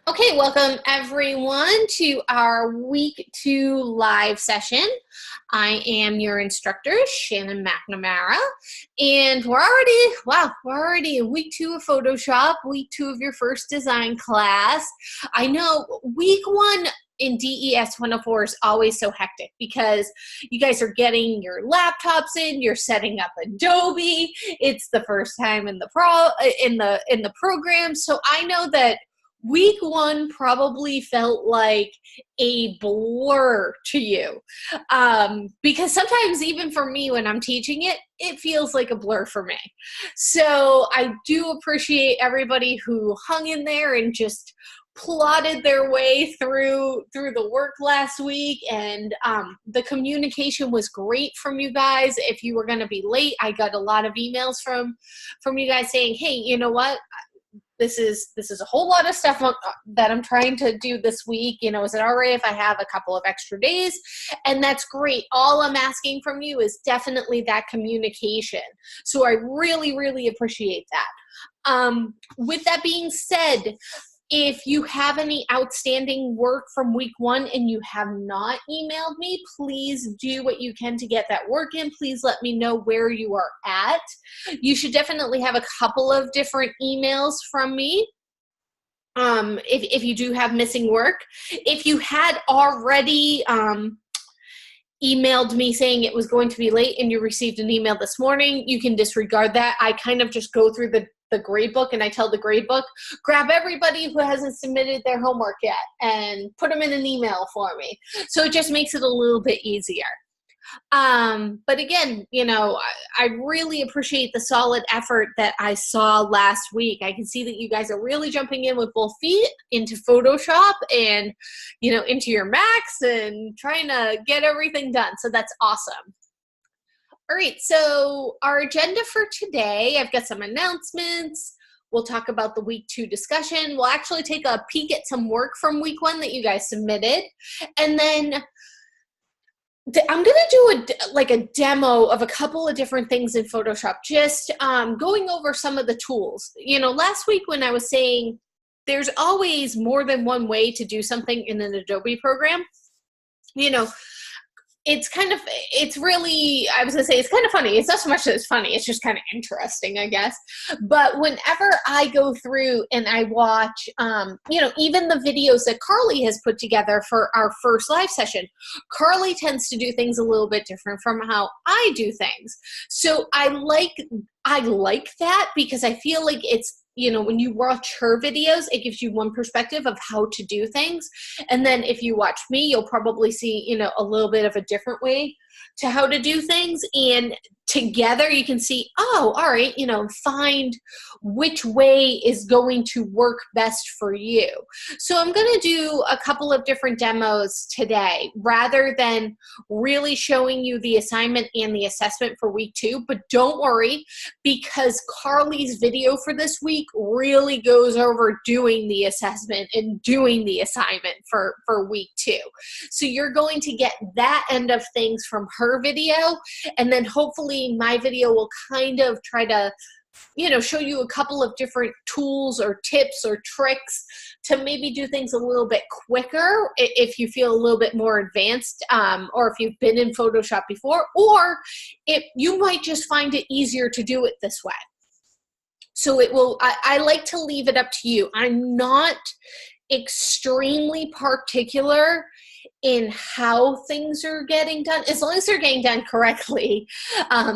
Okay, welcome everyone to our week 2 live session. I am your instructor, Shannon McNamara, and we're already in week 2 of Photoshop, week 2 of your first design class. I know week 1 in DES 104 is always so hectic because you guys are getting your laptops in, you're setting up Adobe. It's the first time in the program, so I know that week 1 probably felt like a blur to you, because sometimes even for me when I'm teaching it, it feels like a blur for me. So I do appreciate everybody who hung in there and just plotted their way through the work last week, and the communication was great from you guys. If you were going to be late, I got a lot of emails from you guys saying, hey, you know what, this is a whole lot of stuff that I'm trying to do this week. Is it all right if I have a couple of extra days? And that's great. All I'm asking from you is definitely that communication. So I really, really appreciate that. With that being said, if you have any outstanding work from week 1 and you have not emailed me, please do what you can to get that work in. Please let me know where you are at. You should definitely have a couple of different emails from me if you do have missing work. If you had already emailed me saying it was going to be late and you received an email this morning, you can disregard that. I kind of just go through the gradebook and I tell the gradebook, grab everybody who hasn't submitted their homework yet and put them in an email for me. So it just makes it a little bit easier. But again, I really appreciate the solid effort that I saw last week. I can see that you guys are really jumping in with both feet into Photoshop and, into your Macs and trying to get everything done. So that's awesome. All right, so our agenda for today, I've got some announcements. We'll talk about the week 2 discussion. We'll actually take a peek at some work from week 1 that you guys submitted. And then I'm going to do a demo of a couple of different things in Photoshop, just going over some of the tools. Last week when I was saying there's always more than one way to do something in an Adobe program, it's kind of funny. It's not so much that it's funny, it's just kind of interesting, I guess. But whenever I go through and I watch, even the videos that Carly has put together for our first live session, Carly tends to do things a little bit different from how I do things. So I like that because I feel like it's, when you watch her videos, it gives you one perspective of how to do things. And then if you watch me, you'll probably see, a little bit of a different way to how to do things. And together you can see, oh, all right, find which way is going to work best for you. So I'm going to do a couple of different demos today rather than really showing you the assignment and the assessment for week 2. But don't worry, because Carly's video for this week really goes over doing the assessment and doing the assignment for week 2. So you're going to get that end of things from her video, and then hopefully my video will kind of try to show you a couple of different tools or tips or tricks to maybe do things a little bit quicker if you feel a little bit more advanced, or if you've been in Photoshop before, or if you might just find it easier to do it this way. So I like to leave it up to you. I'm not extremely particular in how things are getting done, as long as they're getting done correctly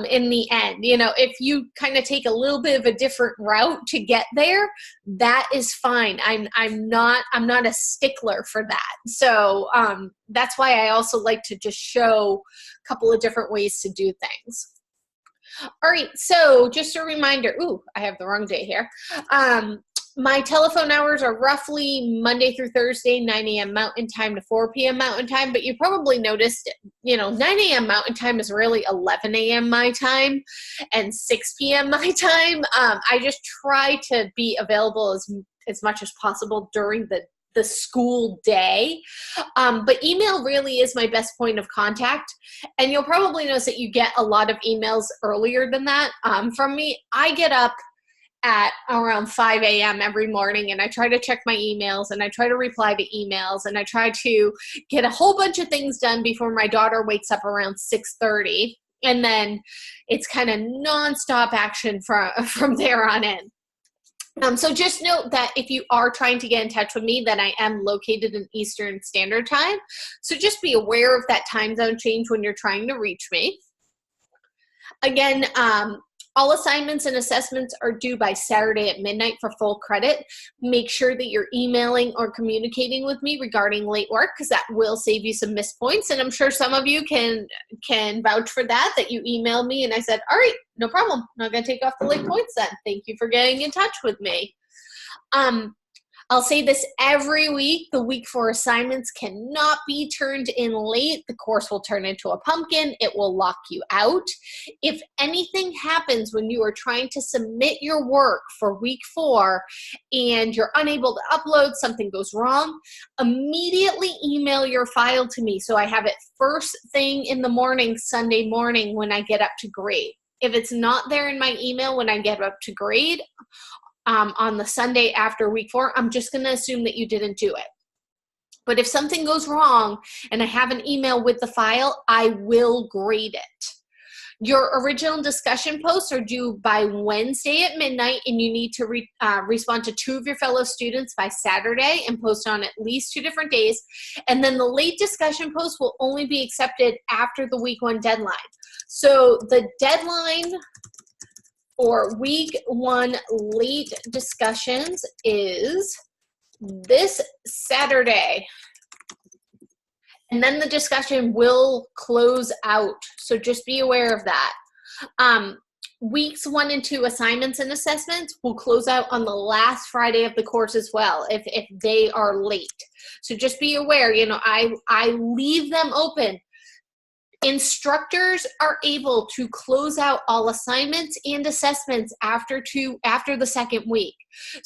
in the end. If you kind of take a little bit of a different route to get there, that is fine. I'm not a stickler for that. So that's why I also like to just show a couple of different ways to do things. All right, so just a reminder, I have the wrong day here. My telephone hours are roughly Monday through Thursday, 9 a.m. Mountain Time to 4 p.m. Mountain Time, but you probably noticed, 9 a.m. Mountain Time is really 11 a.m. my time and 6 p.m. my time. I just try to be available as much as possible during the school day. But email really is my best point of contact. And you'll probably notice that you get a lot of emails earlier than that from me. I get up at around 5 a.m. every morning, and I try to check my emails, and I try to reply to emails, and I try to get a whole bunch of things done before my daughter wakes up around 6:30. And then it's kind of nonstop action from there on in. So just note that if you are trying to get in touch with me, that I am located in Eastern Standard Time. So just be aware of that time zone change when you're trying to reach me. Again, all assignments and assessments are due by Saturday at midnight for full credit. Make sure that you're emailing or communicating with me regarding late work, because that will save you some missed points. And I'm sure some of you can vouch for that you emailed me and I said, all right, no problem. I'm not going to take off the late points then. Thank you for getting in touch with me. I'll say this every week: the week 4 assignments cannot be turned in late. The course will turn into a pumpkin. It will lock you out. If anything happens when you are trying to submit your work for week 4 and you're unable to upload, something goes wrong, immediately email your file to me so I have it first thing in the morning, Sunday morning, when I get up to grade. If it's not there in my email when I get up to grade, on the Sunday after week 4, I'm just going to assume that you didn't do it. But if something goes wrong and I have an email with the file, I will grade it. Your original discussion posts are due by Wednesday at midnight, and you need to respond to 2 of your fellow students by Saturday and post on at least 2 different days. And then the late discussion posts will only be accepted after the week 1 deadline. So the deadline for week 1 late discussions is this Saturday. And then the discussion will close out. So just be aware of that. Weeks 1 and 2 assignments and assessments will close out on the last Friday of the course as well, if they are late. So just be aware, I leave them open. Instructors are able to close out all assignments and assessments after the second week,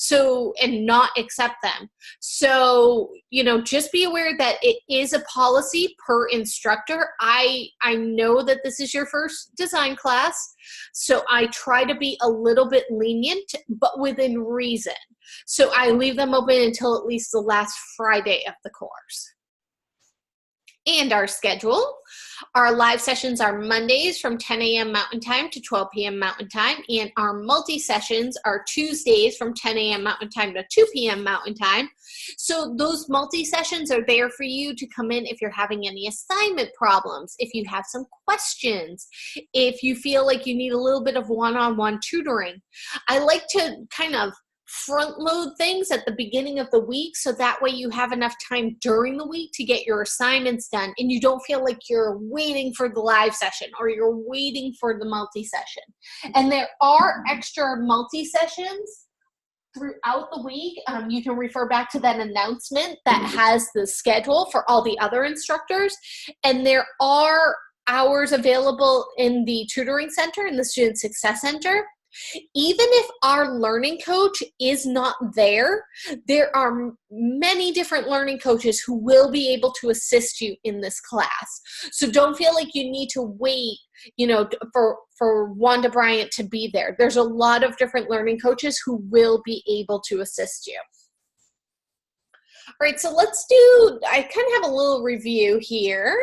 and not accept them. So, just be aware that it is a policy per instructor. I know that this is your first design class, so I try to be a little bit lenient, but within reason. So I leave them open until at least the last Friday of the course. And our schedule. Our live sessions are Mondays from 10 a.m. Mountain Time to 12 p.m. Mountain Time, and our multi-sessions are Tuesdays from 10 a.m. Mountain Time to 2 p.m. Mountain Time. So those multi-sessions are there for you to come in if you're having any assignment problems, if you have some questions, if you feel like you need a little bit of one-on-one tutoring. I like to kind of front load things at the beginning of the week, so that way you have enough time during the week to get your assignments done, and you don't feel like you're waiting for the live session or you're waiting for the multi-session. And there are extra multi-sessions throughout the week. You can refer back to that announcement that has the schedule for all the other instructors, and there are hours available in the tutoring center and the student success center. Even if our learning coach is not there, there are many different learning coaches who will be able to assist you in this class. So don't feel like you need to wait, for Wanda Bryant to be there. There's a lot of different learning coaches who will be able to assist you. All right, so I kind of have a little review here.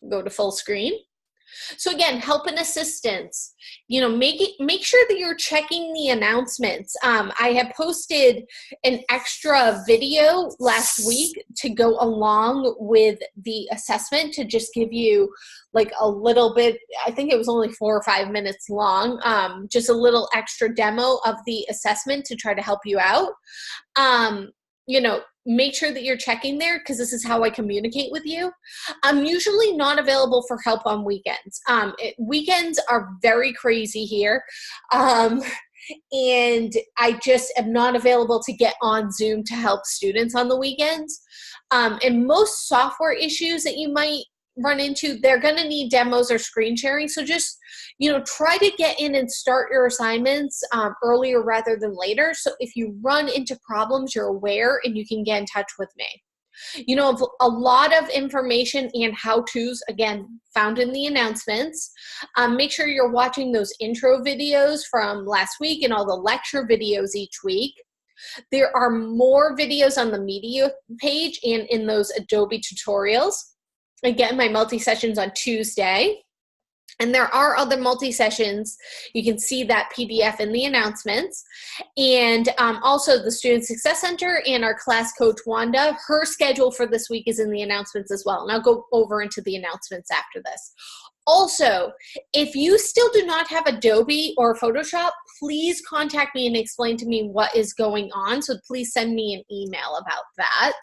Go to full screen. So again, help and assistance, make sure that you're checking the announcements. I have posted an extra video last week to go along with the assessment to just give you like a little bit. I think it was only 4 or 5 minutes long, just a little extra demo of the assessment to try to help you out. Make sure that you're checking there, because this is how I communicate with you. I'm usually not available for help on weekends. Weekends are very crazy here. And I just am not available to get on Zoom to help students on the weekends. And most software issues that you might run into, they're going to need demos or screen sharing. So just, try to get in and start your assignments earlier rather than later. So if you run into problems, you're aware and you can get in touch with me. You know, a lot of information and how-tos, again, found in the announcements. Make sure you're watching those intro videos from last week and all the lecture videos each week. There are more videos on the media page and in those Adobe tutorials. Again, my multi-sessions on Tuesday. And there are other multi-sessions. You can see that PDF in the announcements. And also the Student Success Center and our class coach, Wanda, her schedule for this week is in the announcements as well. And I'll go over into the announcements after this. Also, if you still do not have Adobe or Photoshop, please contact me and explain to me what is going on. So please send me an email about that.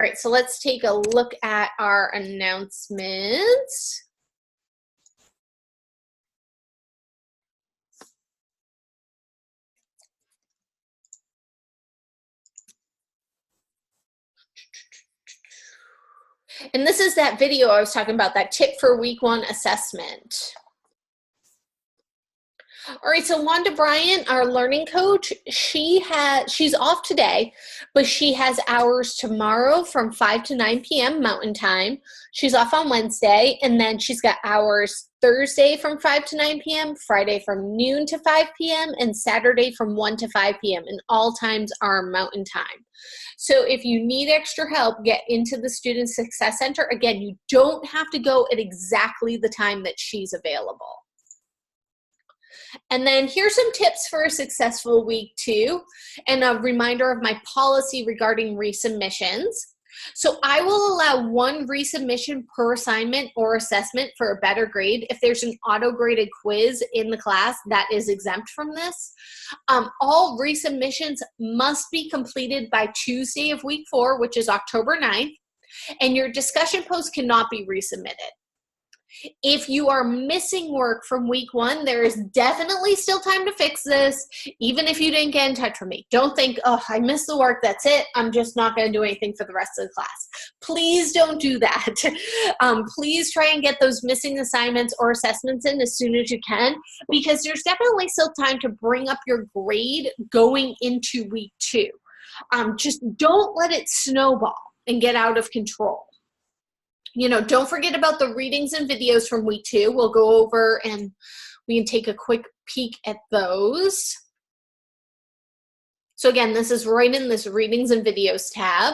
All right, so let's take a look at our announcements. And this is that video I was talking about, that tip for week 1 assessment. All right, so Wanda Bryant, our learning coach, she's off today, but she has hours tomorrow from 5 to 9 p.m. Mountain Time. She's off on Wednesday, and then she's got hours Thursday from 5 to 9 p.m., Friday from noon to 5 p.m., and Saturday from 1 to 5 p.m., and all times are Mountain Time. So if you need extra help, get into the Student Success Center. Again, you don't have to go at exactly the time that she's available. And then here's some tips for a successful week 2, and a reminder of my policy regarding resubmissions. So I will allow 1 resubmission per assignment or assessment for a better grade. If there's an auto-graded quiz in the class, that is exempt from this. All resubmissions must be completed by Tuesday of week 4, which is October 9th, and your discussion post cannot be resubmitted. If you are missing work from week 1, there is definitely still time to fix this, even if you didn't get in touch with me. Don't think, oh, I missed the work, that's it, I'm just not going to do anything for the rest of the class. Please don't do that. Please try and get those missing assignments or assessments in as soon as you can, because there's definitely still time to bring up your grade going into week 2. Just don't let it snowball and get out of control. You know, don't forget about the readings and videos from week 2. We'll go over and we can take a quick peek at those. So again, this is right in this readings and videos tab.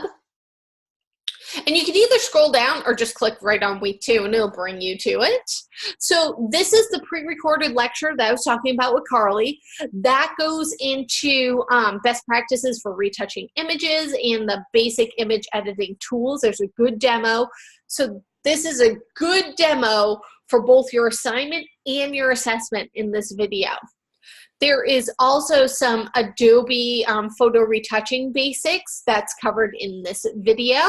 And you can either scroll down or just click right on week 2 and it'll bring you to it. So this is the pre-recorded lecture that I was talking about with Carly. That goes into best practices for retouching images and the basic image editing tools. There's a good demo. So this is a good demo for both your assignment and your assessment in this video. There is also some Adobe photo retouching basics that's covered in this video.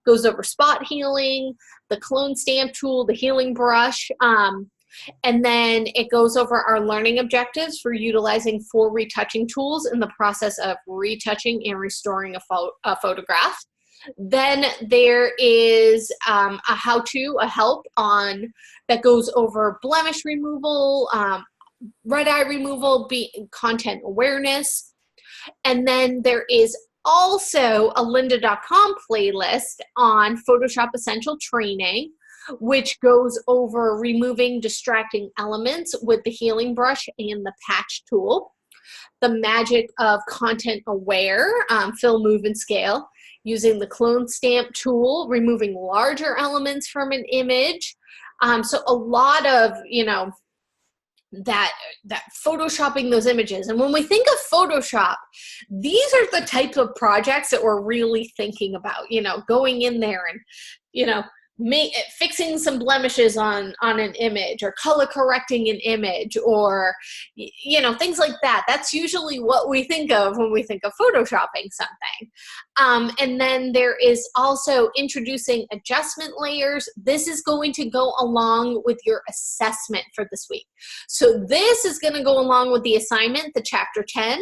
Goes over spot healing, the clone stamp tool, the healing brush, and then it goes over our learning objectives for utilizing 4 retouching tools in the process of retouching and restoring a photograph. Then there is a how-to, a help on that goes over blemish removal, red eye removal, content awareness. And then there is also a lynda.com playlist on Photoshop Essential Training, which goes over removing distracting elements with the healing brush and the patch tool. The magic of content aware, fill, move, and scale, using the clone stamp tool, removing larger elements from an image. So a lot of, you know, that photoshopping those images. And when we think of Photoshop, these are the types of projects that we're really thinking about, you know, going in there and, you know, fixing some blemishes on an image, or color correcting an image, or, you know, things like that. That's usually what we think of when we think of photoshopping something. And then there is also introducing adjustment layers. This is going to go along with your assessment for this week. So this is going to go along with the assignment, the chapter 10.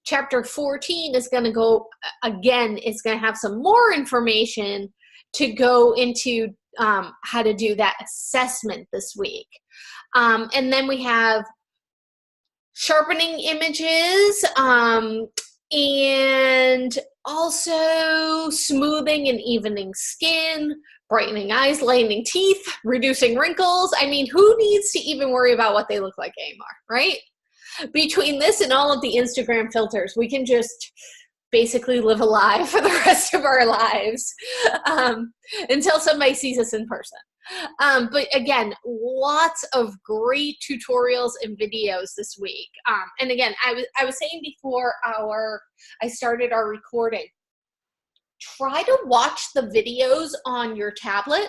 Chapter 14 is going to go, again, it's going to have some more information to go into how to do that assessment this week. And then we have sharpening images, and Also smoothing and evening skin, brightening eyes, lightening teeth, reducing wrinkles. I mean, who needs to even worry about what they look like anymore, right? Between this and all of the Instagram filters, we can just basically live a lie for the rest of our lives until somebody sees us in person. But again, lots of great tutorials and videos this week. And again, I was saying before I started our recording, try to watch the videos on your tablet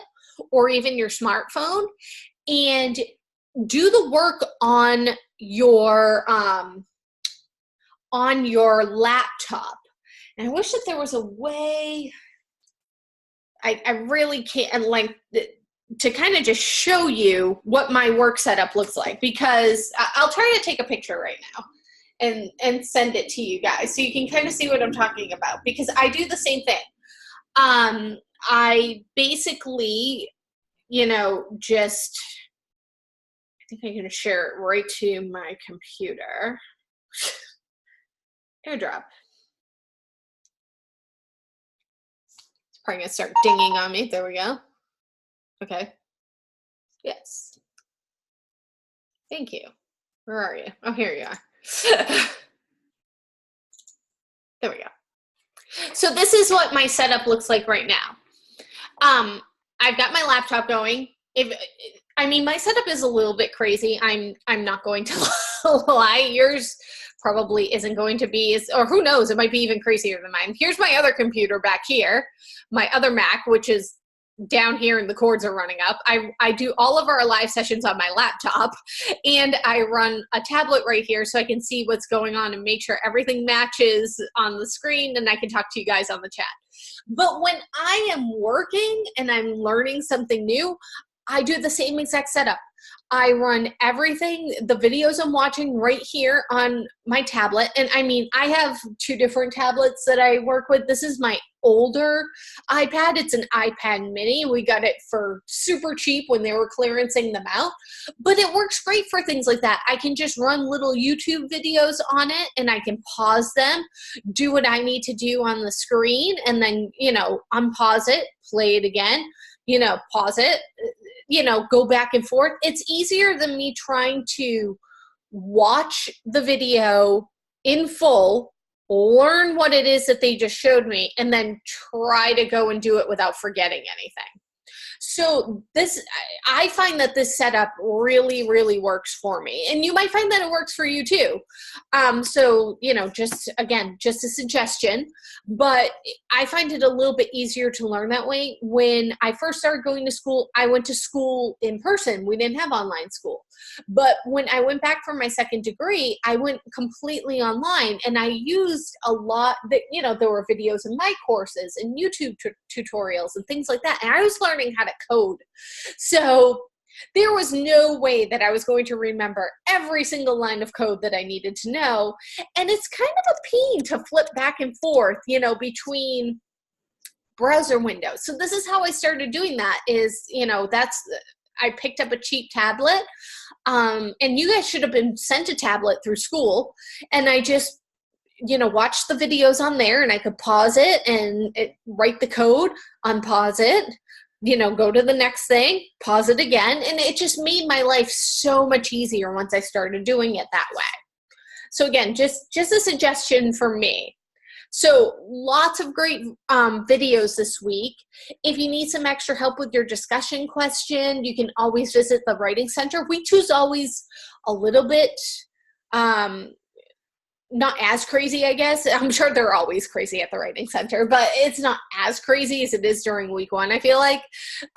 or even your smartphone and do the work on your laptop. And I wish that there was a way, I really can't, like, to kind of just show you what my work setup looks like, because I'll try to take a picture right now and send it to you guys so you can kind of see what I'm talking about, because I do the same thing. I basically, just, I think I'm going to share it right to my computer. AirDrop. It's probably going to start dinging on me. There we go. Okay. Yes. Thank you. Where are you? Oh, here you are. There we go. So this is what my setup looks like right now. I've got my laptop going. My setup is a little bit crazy. I'm not going to lie. Yours probably isn't going to be, or who knows, it might be even crazier than mine. Here's my other computer back here, my other Mac, which is down here and the cords are running up. I do all of our live sessions on my laptop, and I run a tablet right here so I can see what's going on and make sure everything matches on the screen, and I can talk to you guys on the chat. But when I am working and I'm learning something new, I do the same exact setup. I run everything, the videos I'm watching right here on my tablet. And I have two different tablets that I work with. This is my older iPad. It's an iPad mini. We got it for super cheap when they were clearancing them out. But it works great for things like that. I can just run little YouTube videos on it, and I can pause them, do what I need to do on the screen, and then, unpause it, play it again, pause it, go back and forth. It's easier than me trying to watch the video in full, learn what it is that they just showed me, and then try to go and do it without forgetting anything. So I find that this setup really, really works for me. And you might find that it works for you too. So, just a suggestion, but I find it a little bit easier to learn that way. When I first started going to school, I went to school in person. We didn't have online school. But when I went back for my second degree, I went completely online, and I used a lot that, there were videos in my courses and YouTube tutorials and things like that. And I was learning how to code. So there was no way that I was going to remember every single line of code that I needed to know. And it's kind of a pain to flip back and forth, between browser windows. So this is how I started doing that is, I picked up a cheap tablet. And you guys should have been sent a tablet through school. And I just, watched the videos on there, and I could pause it and write the code, unpause it, go to the next thing, pause it again. And it just made my life so much easier once I started doing it that way. So again, just a suggestion for me. So lots of great videos this week. If you need some extra help with your discussion question, you can always visit the Writing Center. Week 2 is always a little bit not as crazy, I guess. I'm sure they're always crazy at the Writing Center, but it's not as crazy as it is during week 1, I feel like.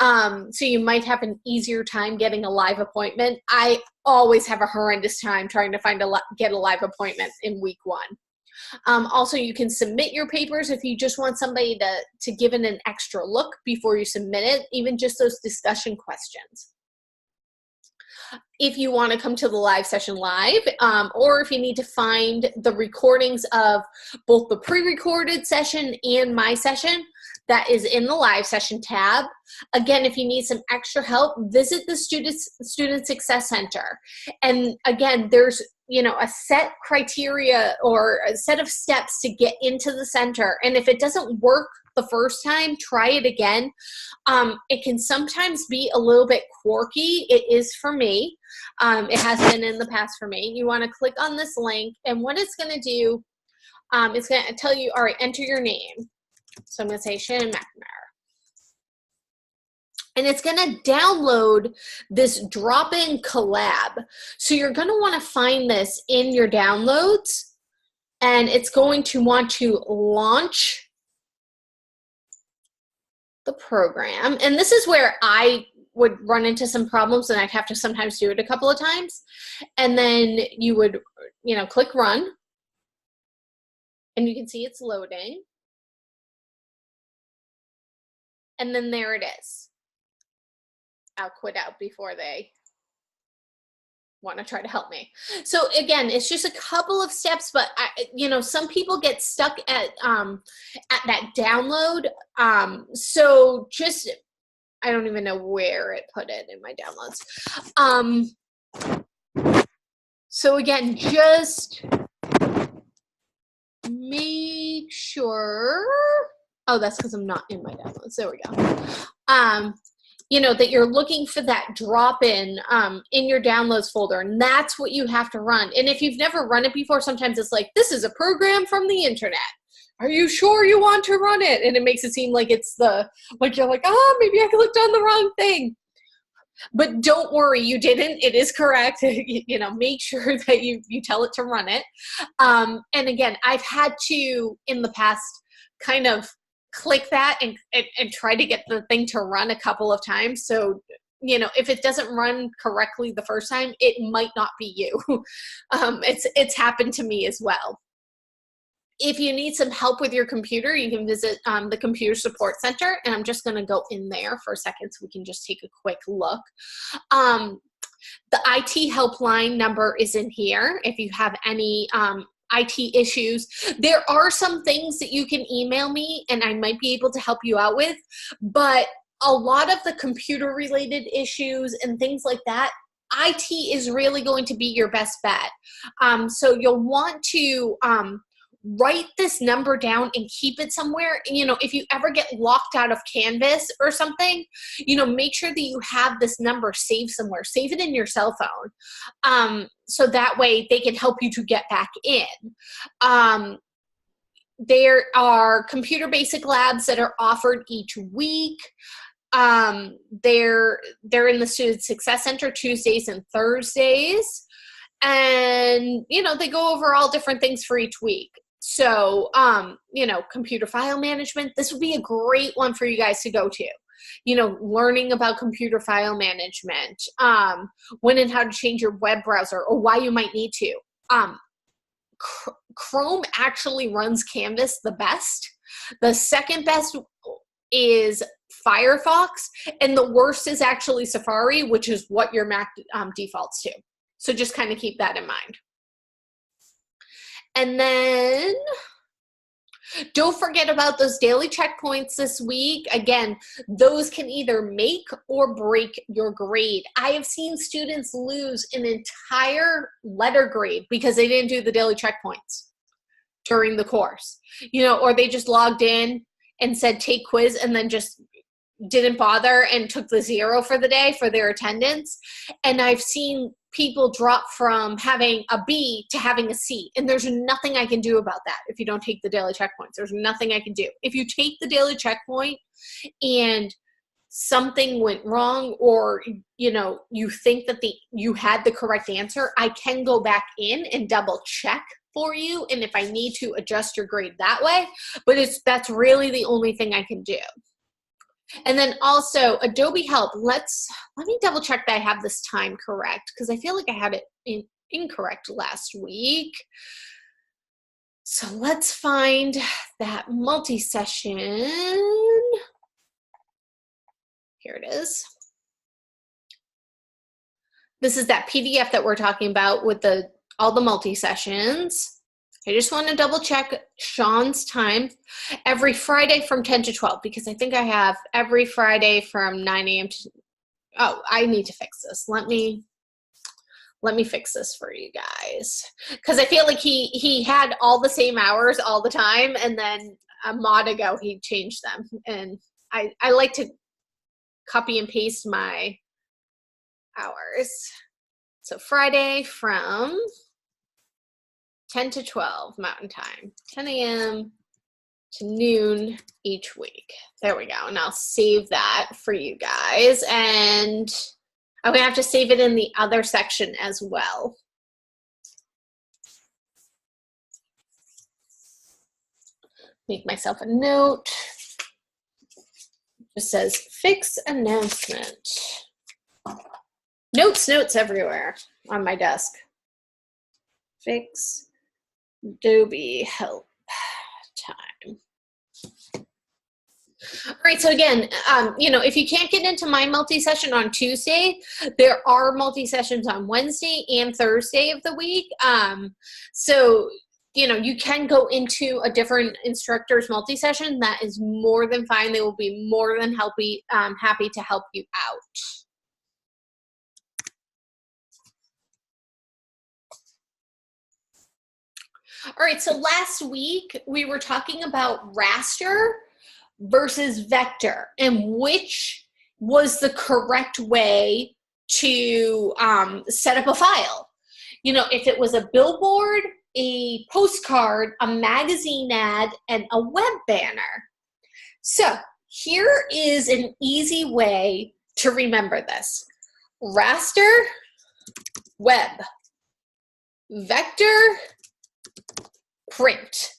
So you might have an easier time getting a live appointment. I always have a horrendous time trying to get a live appointment in week 1. Also, you can submit your papers if you just want somebody to give it an extra look before you submit it, even just those discussion questions. If you want to come to the live session live, or if you need to find the recordings of both the pre-recorded session and my session, that is in the live session tab. Again, if you need some extra help, visit the Student Success Center. And again, there's a set criteria or a set of steps to get into the center. And if it doesn't work the first time, try it again. It can sometimes be a little bit quirky. It is for me. It has been in the past for me. You want to click on this link, and what it's going to do, it's going to tell you, all right, enter your name. So I'm going to say Shannon McNamara. And it's going to download this drop-in collab. So you're going to want to find this in your downloads, and it's going to want to launch the program. And this is where I would run into some problems, and I'd have to sometimes do it a couple of times. And then you would, click run, and you can see it's loading. And then there it is. I'll quit out before they want to try to help me. So again, it's just a couple of steps, but some people get stuck at that download. So just, I don't even know where it put it in my downloads. So again, just make sure, oh, that's because I'm not in my downloads. There we go. That you're looking for that drop-in in your downloads folder, and that's what you have to run. And if you've never run it before, sometimes it's like, this is a program from the internet. Are you sure you want to run it? And it makes it seem like it's you're like, maybe I clicked on the wrong thing. But don't worry, you didn't. It is correct. Make sure that you tell it to run it. And again, I've had to, in the past, kind of click that and try to get the thing to run a couple of times. So, if it doesn't run correctly the first time, it might not be you. It's happened to me as well. If you need some help with your computer, you can visit the Computer Support Center, and I'm just going to go in there for a second so we can just take a quick look. The IT helpline number is in here if you have any IT issues. There are some things that you can email me and I might be able to help you out with, but a lot of the computer related issues and things like that, IT is really going to be your best bet. So you'll want to write this number down and keep it somewhere. If you ever get locked out of Canvas or something, make sure that you have this number saved somewhere. Save it in your cell phone. So that way they can help you to get back in. There are computer basic labs that are offered each week. They're in the Student Success Center Tuesdays and Thursdays. And, they go over all different things for each week. So, computer file management, this would be a great one for you guys to go to. Learning about computer file management, when and how to change your web browser or why you might need to. Chrome actually runs Canvas the best. The second best is Firefox, and the worst is actually Safari, which is what your Mac defaults to. So just kind of keep that in mind. And then don't forget about those daily checkpoints this week. Again, those can either make or break your grade. I have seen students lose an entire letter grade because they didn't do the daily checkpoints during the course, or they just logged in and said take quiz and then just didn't bother and took the 0 for the day for their attendance. And I've seen people drop from having a B to having a C, and there's nothing I can do about that. If you don't take the daily checkpoints, there's nothing I can do. If you take the daily checkpoint and something went wrong, or you think that you had the correct answer, I can go back in and double check for you, and if I need to adjust your grade that way, but that's really the only thing I can do. And then also Adobe Help. Let me double check that I have this time correct, because I feel like I had it incorrect last week. So let's find that multi-session. Here it is. This is that PDF that we're talking about with all the multi-sessions. I just want to double check Sean's time every Friday from 10 to 12, because I think I have every Friday from 9 a.m. to, oh, I need to fix this. Let me Let me fix this for you guys. Because I feel like he had all the same hours all the time, and then a mod ago he changed them. And I like to copy and paste my hours. So Friday from 10 to 12 Mountain Time, 10 a.m. to noon each week. There we go. And I'll save that for you guys. And I'm going to have to save it in the other section as well. Make myself a note. It says fix announcement. Notes everywhere on my desk. Fix Adobe help time. All right, so again, if you can't get into my multi-session on Tuesday, there are multi-sessions on Wednesday and Thursday of the week. So you can go into a different instructor's multi-session. That is more than fine. They will be more than happy to help you out. All right, so last week we were talking about raster versus vector and which was the correct way to set up a file. If it was a billboard, a postcard, a magazine ad, and a web banner. So here is an easy way to remember this. Raster, web. Vector, print.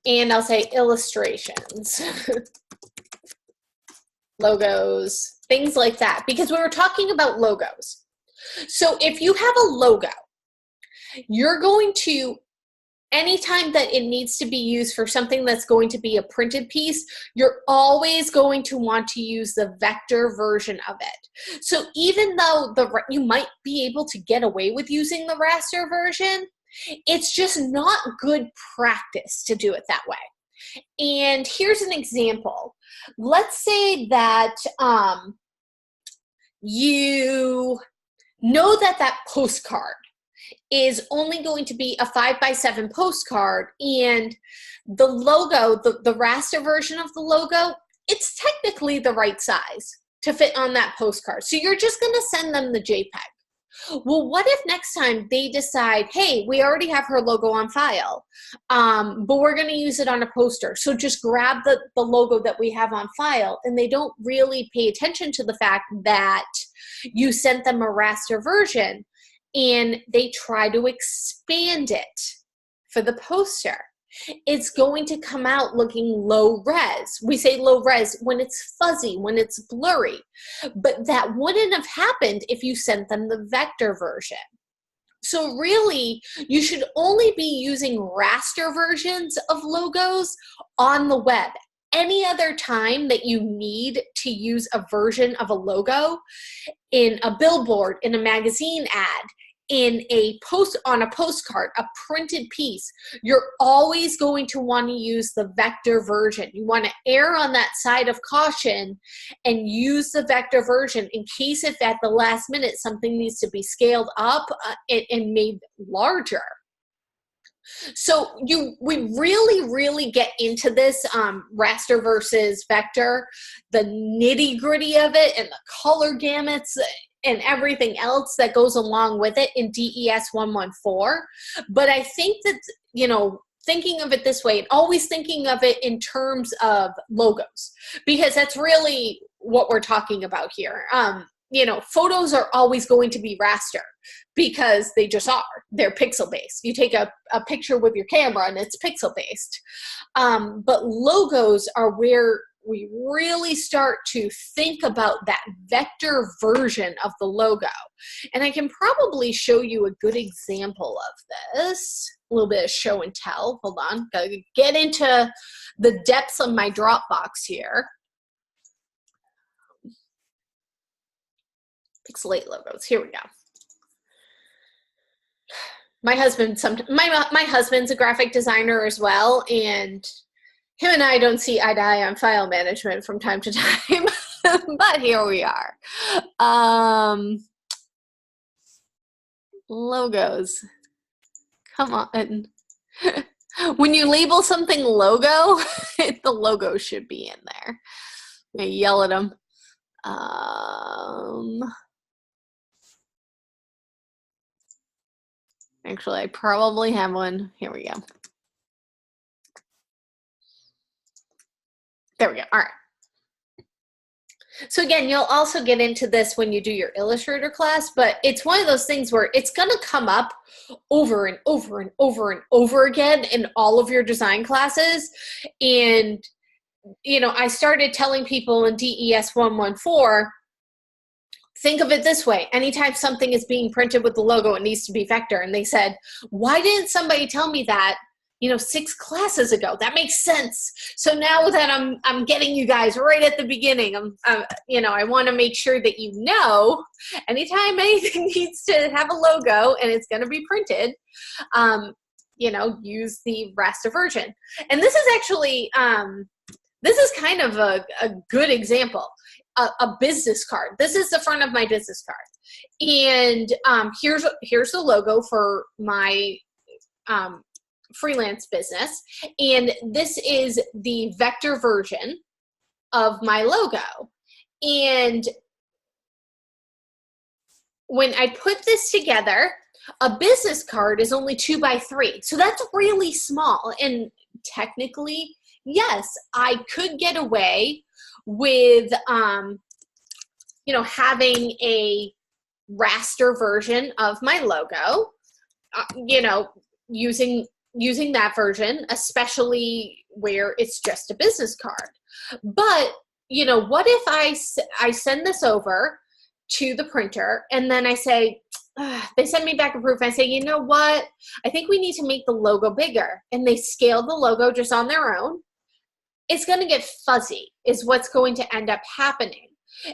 And I'll say illustrations, logos, things like that, because we were talking about logos. So if you have a logo, you're going to, anytime that it needs to be used for something that's going to be a printed piece, you're always going to want to use the vector version of it. So even though you might be able to get away with using the raster version, it's just not good practice to do it that way. And here's an example. Let's say that you know that postcard is only going to be a 5x7 postcard, and the logo, the raster version of the logo, it's technically the right size to fit on that postcard. So you're just going to send them the JPEG. Well, what if next time they decide, hey, we already have her logo on file, but we're going to use it on a poster. So just grab the logo that we have on file, and they don't really pay attention to the fact that you sent them a raster version, and they try to expand it for the poster. It's going to come out looking low res. We say low res when it's fuzzy, when it's blurry, but that wouldn't have happened if you sent them the vector version. So really, you should only be using raster versions of logos on the web. Any other time that you need to use a version of a logo in a billboard, in a magazine ad, in on a postcard, a printed piece, you're always going to want to use the vector version. You want to err on that side of caution and use the vector version in case if at the last minute something needs to be scaled up and made larger. So we really get into this raster versus vector, the nitty gritty of it and the color gamuts and everything else that goes along with it in DES 114. But I think that, thinking of it this way and always thinking of it in terms of logos, because that's really what we're talking about here. Photos are always going to be raster because they just are. They're pixel based. You take a picture with your camera and it's pixel based. But logos are where we really start to think about that vector version of the logo. And I can probably show you a good example of this. A little bit of show and tell. Hold on. Gotta get into the depths of my Dropbox here. Pixelate logos. Here we go. My husband's a graphic designer as well, and him and I don't see eye to eye on file management from time to time. But here we are. Logos. Come on. When you label something logo, the logo should be in there. I yell at them. Actually, I probably have one. Here we go. There we go. All right. So again, you'll also get into this when you do your Illustrator class, but it's one of those things where it's going to come up over and over and over and over again in all of your design classes. And, you know, I started telling people in DES 114, think of it this way. Anytime something is being printed with the logo, it needs to be vector. And they said, why didn't somebody tell me that, you know, 6 classes ago? That makes sense. So now that I'm getting you guys right at the beginning, you know, I want to make sure that you know, anytime anything needs to have a logo and it's going to be printed, you know, use the raster version. And this is actually, this is kind of a good example. A business card. This is the front of my business card. And here's the logo for my freelance business. And this is the vector version of my logo. And when I put this together, a business card is only 2 by 3. So that's really small. And technically, yes, I could get away with, you know, having a raster version of my logo, you know, using that version, especially where it's just a business card. But, you know, what if I send this over to the printer and then I say, they send me back a proof. I say, you know what? I think we need to make the logo bigger. And they scale the logo just on their own. It's going to get fuzzy is what's going to end up happening.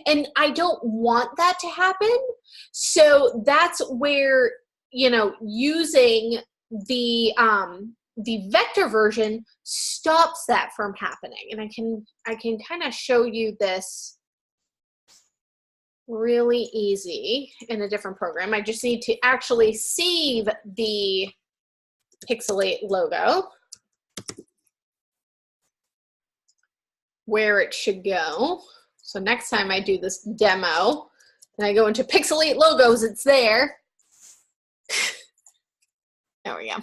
And I don't want that to happen. So that's where, you know, using the vector version stops that from happening. And I can kind of show you this really easy in a different program. I just need to actually save the Pixelate logo where it should go. So next time I do this demo and I go into Pixelate logos, it's there. There we go.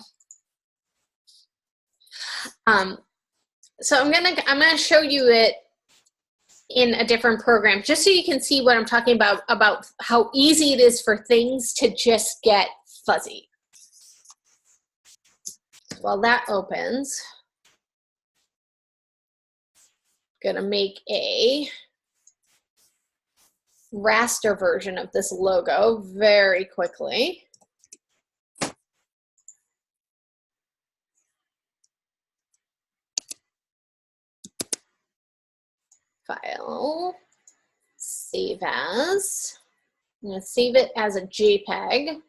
So I'm gonna show you it in a different program just so you can see what I'm talking about how easy it is for things to just get fuzzy. While that opens, gonna make a raster version of this logo very quickly. File, save as. I'm gonna save it as a JPEG.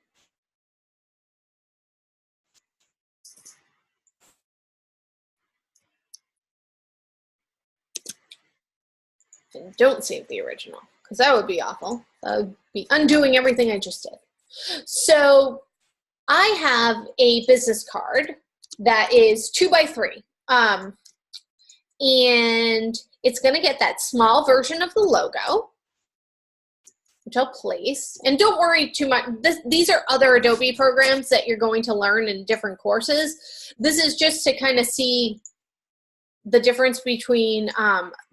And don't save the original, because that would be awful. That would be undoing everything I just did. So I have a business card that is 2 by 3. And it's going to get that small version of the logo, which I'll place. And don't worry too much. These are other Adobe programs that you're going to learn in different courses. This is just to kind of see the difference between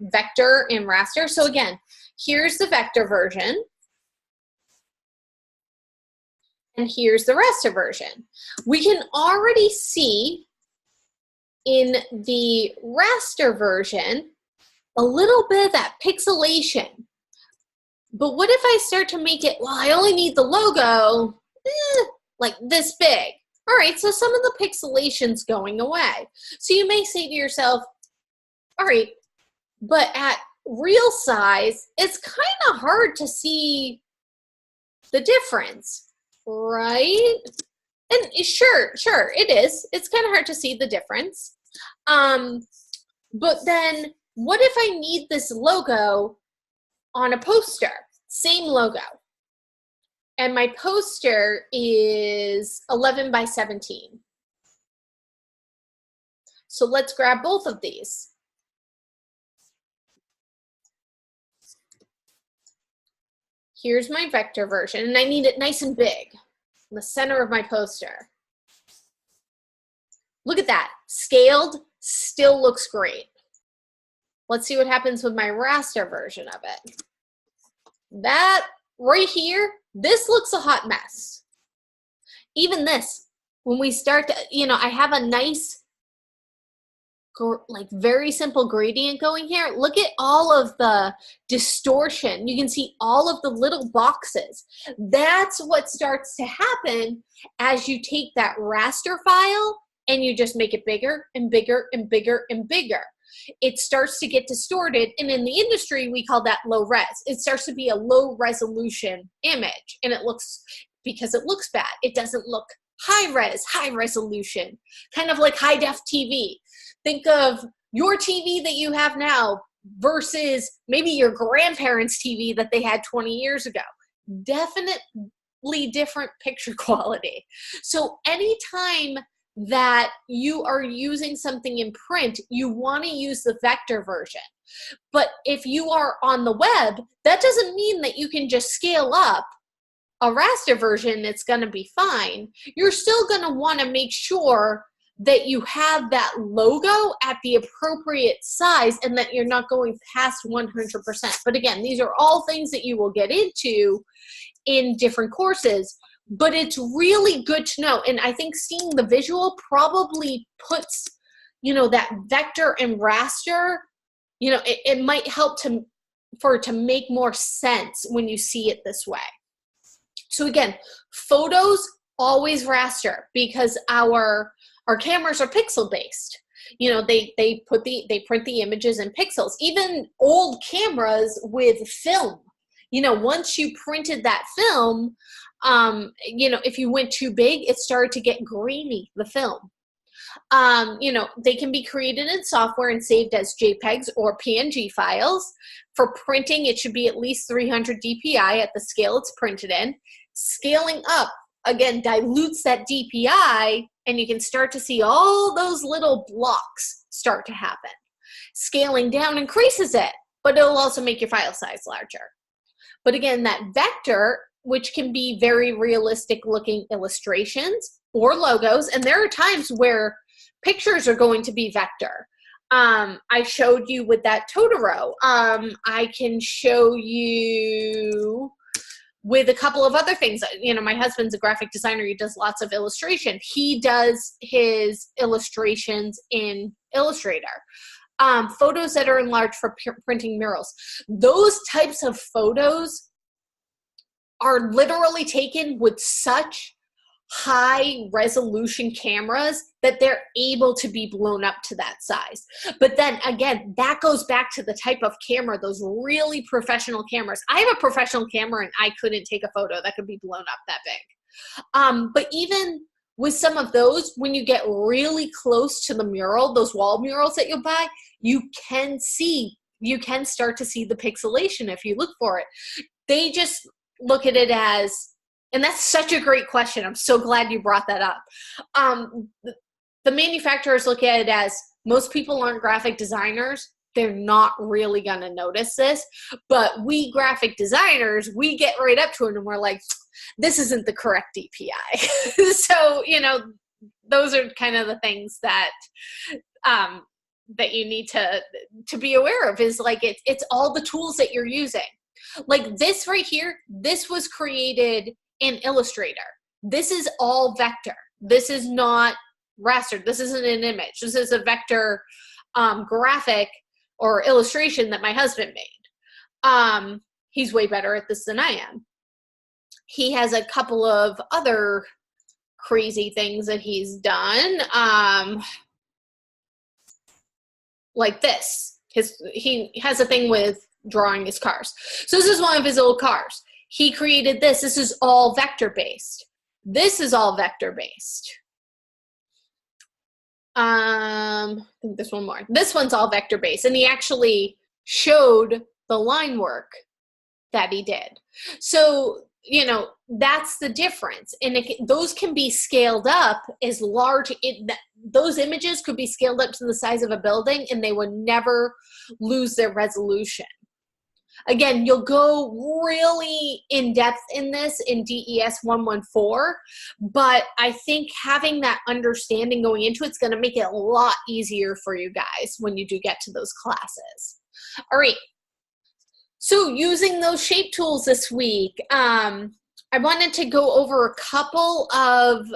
vector and raster. So again, here's the vector version. And here's the raster version. We can already see in the raster version a little bit of that pixelation. But what if I start to make it, well, I only need the logo like this big. All right, so some of the pixelation's going away. So you may say to yourself, all right, but at real size, it's kind of hard to see the difference, right? And sure, it is. It's kind of hard to see the difference. But then what if I need this logo on a poster, same logo. And my poster is 11 by 17. So let's grab both of these. Here's my vector version, and I need it nice and big in the center of my poster. Look at that, scaled, still looks great. Let's see what happens with my raster version of it. That right here, this looks a hot mess. Even this, when we start to, you know, I have a nice, like very simple gradient going here. Look at all of the distortion. You can see all of the little boxes. That's what starts to happen as you take that raster file and you just make it bigger and bigger and bigger and bigger. It starts to get distorted, and in the industry we call that low res. It starts to be a low resolution image, and it looks, because it looks bad, it doesn't look high res, high resolution, kind of like high def TV. Think of your TV that you have now versus maybe your grandparents' TV that they had 20 years ago. Definitely different picture quality. So anytime that you are using something in print, you want to use the vector version. But if you are on the web, that doesn't mean that you can just scale up a raster version. It's going to be fine. You're still going to want to make sure that you have that logo at the appropriate size and that you're not going past 100%. But again, these are all things that you will get into in different courses. But it's really good to know, and I think seeing the visual probably puts, you know, that vector and raster, you know, it might help for it to make more sense when you see it this way. So again, photos, always raster, because our cameras are pixel based. You know, they print the images in pixels. Even old cameras with film, you know, once you printed that film, you know, if you went too big, it started to get grainy, the film. You know, they can be created in software and saved as JPEGs or PNG files. For printing, it should be at least 300 DPI at the scale it's printed in. Scaling up, again, dilutes that DPI, and you can start to see all those little blocks start to happen. Scaling down increases it, but it'll also make your file size larger. But again, that vector, which can be very realistic looking illustrations or logos, and there are times where pictures are going to be vector. I showed you with that Totoro. I can show you with a couple of other things. You know, my husband's a graphic designer. He does lots of illustration. He does his illustrations in Illustrator. Photos that are enlarged for printing murals. Those types of photos are literally taken with such high resolution cameras that they're able to be blown up to that size. But then again, that goes back to the type of camera, those really professional cameras. I have a professional camera and I couldn't take a photo that could be blown up that big. But even with some of those, when you get really close to the mural, those wall murals that you'll buy, you can start to see the pixelation if you look for it. They just look at it as, and that's such a great question. I'm so glad you brought that up. The manufacturers look at it as, most people aren't graphic designers. They're not really going to notice this. But we graphic designers, we get right up to it and we're like, this isn't the correct DPI. So, you know, those are kind of the things that that you need to be aware of, is like it's all the tools that you're using. Like this right here, this was created in Illustrator. This is all vector. This is not raster. This isn't an image. This is a vector graphic or illustration that my husband made. He's way better at this than I am. He has a couple of other crazy things that he's done. Like this. He has a thing with drawing his cars. So this is one of his old cars. He created this. This is all vector-based. This is all vector-based. I think there's one more. This one's all vector-based. And he actually showed the line work that he did. So, you know, that's the difference. And those can be scaled up as large. Those images could be scaled up to the size of a building and they would never lose their resolution. Again, you'll go really in depth in this in DES 114, but I think having that understanding going into it's going to make it a lot easier for you guys when you do get to those classes. All right. So using those shape tools this week, I wanted to go over a couple of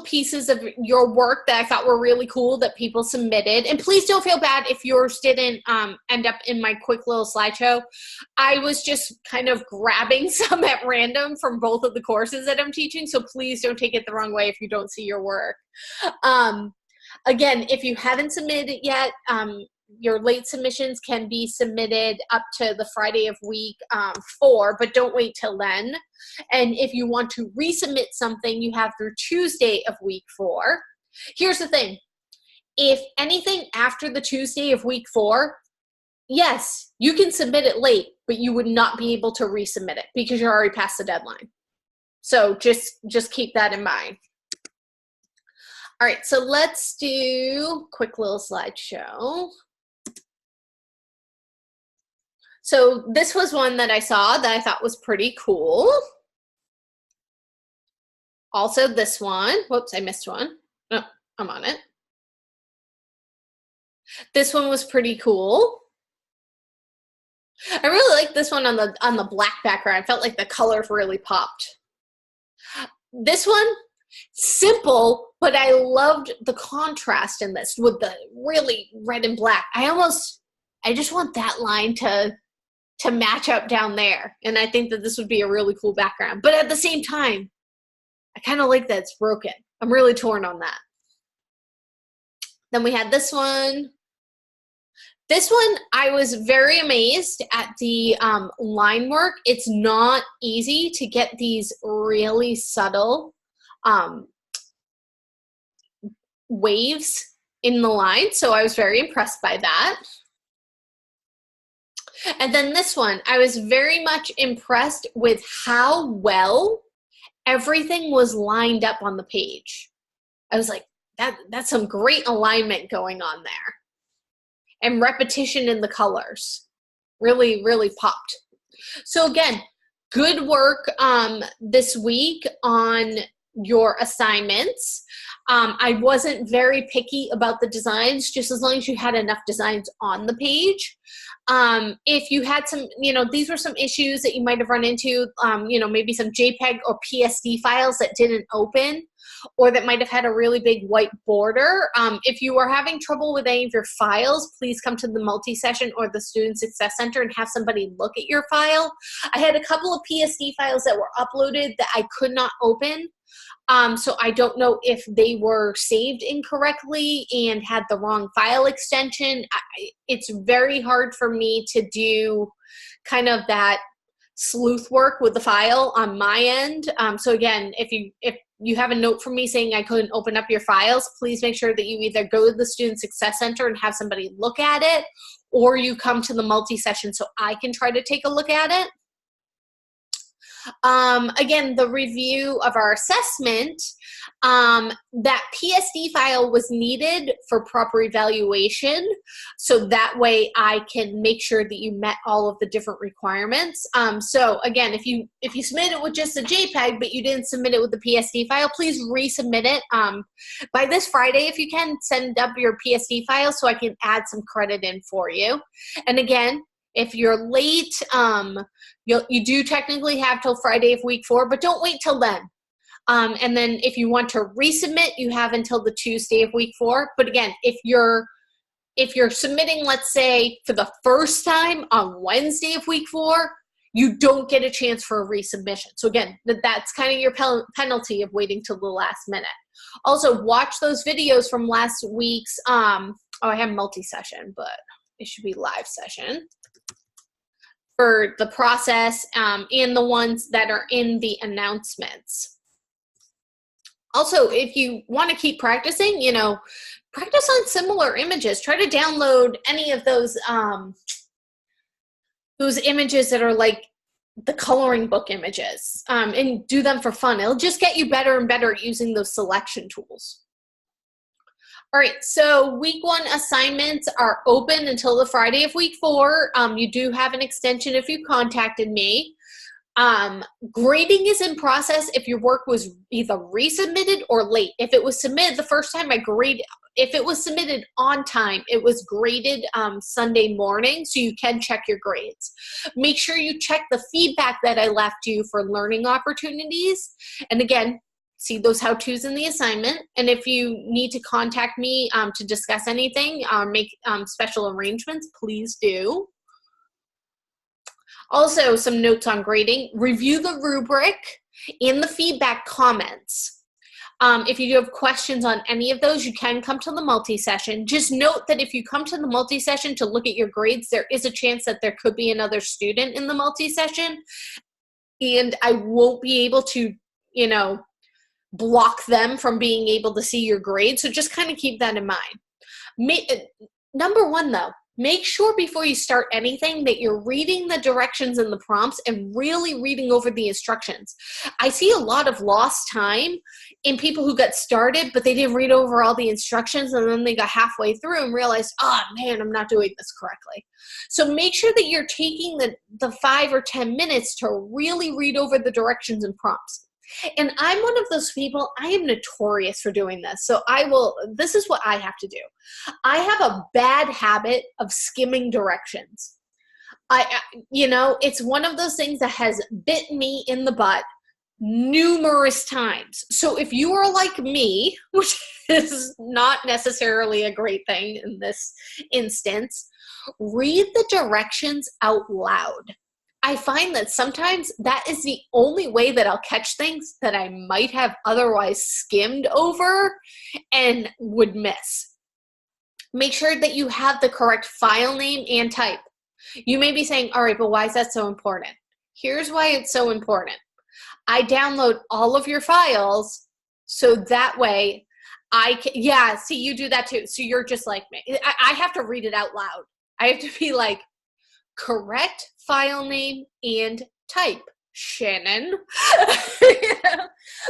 pieces of your work that I thought were really cool that people submitted. And please don't feel bad if yours didn't end up in my quick little slideshow. I was just kind of grabbing some at random from both of the courses that I'm teaching. So please don't take it the wrong way if you don't see your work. Again, if you haven't submitted it yet, your late submissions can be submitted up to the Friday of week 4, but don't wait till then. And if you want to resubmit something, you have through Tuesday of week 4. Here's the thing. If anything after the Tuesday of week 4, yes, you can submit it late, but you would not be able to resubmit it because you're already past the deadline. So just keep that in mind. All right, so let's do a quick little slideshow. So this was one that I saw that I thought was pretty cool. Also this one, whoops, I missed one. Oh, I'm on it. This one was pretty cool. I really like this one on the black background. I felt like the colors really popped. This one, simple, but I loved the contrast in this with the really red and black. I just want that line to match up down there. And I think that this would be a really cool background. But at the same time, I kind of like that it's broken. I'm really torn on that. Then we had this one. This one, I was very amazed at the line work. It's not easy to get these really subtle waves in the line. So I was very impressed by that. And then this one, I was very much impressed with how well everything was lined up on the page. I was like, that's some great alignment going on there. And repetition in the colors. Really, really popped. So again, good work this week on your assignments. I wasn't very picky about the designs, just as long as you had enough designs on the page. If you had some, these were some issues that you might have run into, maybe some JPEG or PSD files that didn't open, or that might have had a really big white border. If you are having trouble with any of your files, please come to the multi-session or the Student Success Center and have somebody look at your file. I had a couple of PSD files that were uploaded that I could not open. So I don't know if they were saved incorrectly and had the wrong file extension. It's very hard for me to do kind of that sleuth work with the file on my end. So again, if you have a note from me saying I couldn't open up your files, please make sure that you either go to the Student Success Center and have somebody look at it, or you come to the multi-session so I can try to take a look at it. Again, the review of our assessment, that PSD file was needed for proper evaluation. So that way I can make sure that you met all of the different requirements. So again, if you submit it with just a JPEG, but you didn't submit it with the PSD file, please resubmit it. By this Friday, if you can, send up your PSD file so I can add some credit in for you. And again, if you're late, you do technically have till Friday of week 4, but don't wait till then. And then if you want to resubmit, you have until the Tuesday of week 4. But again, if you're submitting, let's say, for the first time on Wednesday of week 4, you don't get a chance for a resubmission. So again, that's kind of your penalty of waiting till the last minute. Also, watch those videos from last week's, I have multi-session, but it should be live session, for the process and the ones that are in the announcements. Also, if you want to keep practicing, practice on similar images. Try to download any of those those images that are like the coloring book images, and do them for fun. It'll just get you better and better at using those selection tools. All right, so week 1 assignments are open until the Friday of week 4. You do have an extension if you contacted me. Grading is in process if your work was either resubmitted or late. If it was submitted the first time, if it was submitted on time, it was graded Sunday morning, so you can check your grades. Make sure you check the feedback that I left you for learning opportunities. And again, see those how-tos in the assignment. And if you need to contact me to discuss anything, make special arrangements, please do. Also, some notes on grading. Review the rubric in the feedback comments. If you do have questions on any of those, you can come to the multi-session. Just note that if you come to the multi-session to look at your grades, there is a chance that there could be another student in the multi-session, and I won't be able to, block them from being able to see your grades. So just kind of keep that in mind. Number 1, though, make sure before you start anything that you're reading the directions and the prompts and really reading over the instructions. I see a lot of lost time in people who got started, but they didn't read over all the instructions, and then they got halfway through and realized, oh man, I'm not doing this correctly. So make sure that you're taking the 5 or 10 minutes to really read over the directions and prompts. And I'm one of those people, I am notorious for doing this. So this is what I have to do. I have a bad habit of skimming directions. It's one of those things that has bit me in the butt numerous times. So if you are like me, which is not necessarily a great thing in this instance, read the directions out loud. I find that sometimes that is the only way that I'll catch things that I might have otherwise skimmed over and would miss. Make sure that you have the correct file name and type. You may be saying, all right, but why is that so important? Here's why it's so important. I download all of your files so that way I can, see, you do that too. So you're just like me. I have to read it out loud. I have to be like, correct file name and type, Shannon.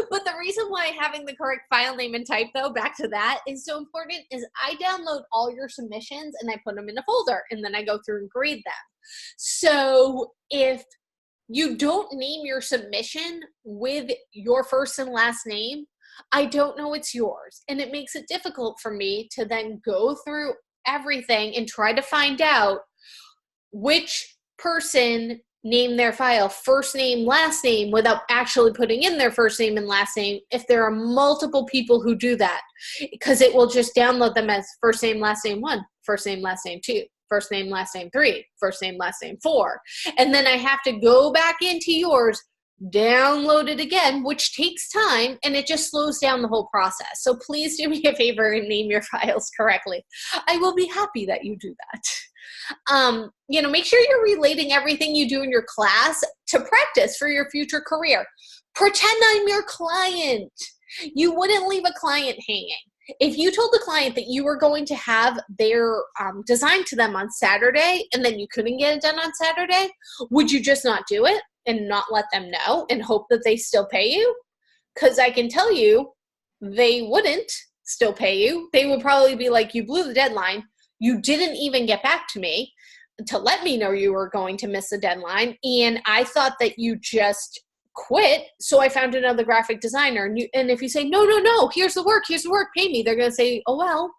But the reason why having the correct file name and type, though, back to that, is so important is I download all your submissions and I put them in a folder, and then I go through and grade them. So if you don't name your submission with your first and last name, I don't know it's yours. And it makes it difficult for me to then go through everything and try to find out which person named their file first name, last name, without actually putting in their first name and last name if there are multiple people who do that, because it will just download them as first name, last name 1, first name, last name 2, first name, last name 3, first name, last name 4. And then I have to go back into yours, download it again, which takes time, and it just slows down the whole process. So please do me a favor and name your files correctly. I will be happy that you do that. Make sure you're relating everything you do in your class to practice for your future career. Pretend I'm your client. You wouldn't leave a client hanging. If you told the client that you were going to have their design to them on Saturday and then you couldn't get it done on Saturday, would you just not do it and not let them know and hope that they still pay you? Because I can tell you they wouldn't still pay you. They would probably be like, you blew the deadline. You didn't even get back to me to let me know you were going to miss the deadline. And I thought that you just quit. So I found another graphic designer. And if you say, no, here's the work, pay me, they're going to say, oh, well.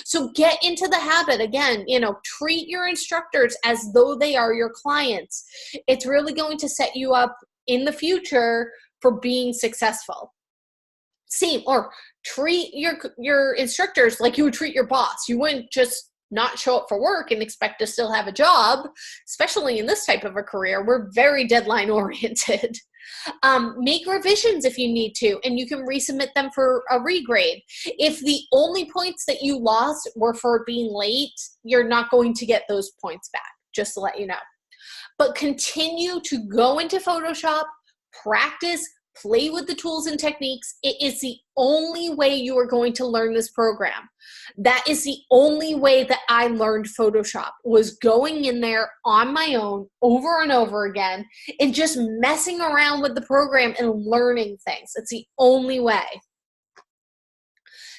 So get into the habit again, treat your instructors as though they are your clients. It's really going to set you up in the future for being successful. Or treat your instructors like you would treat your boss. You wouldn't just not show up for work and expect to still have a job, especially in this type of a career. We're very deadline oriented. Make revisions if you need to, and you can resubmit them for a regrade. If the only points that you lost were for being late, you're not going to get those points back, just to let you know. But continue to go into Photoshop, practice play with the tools and techniques. It is the only way you are going to learn this program. That is the only way that I learned Photoshop, was going in there on my own over and over again and just messing around with the program and learning things. It's the only way.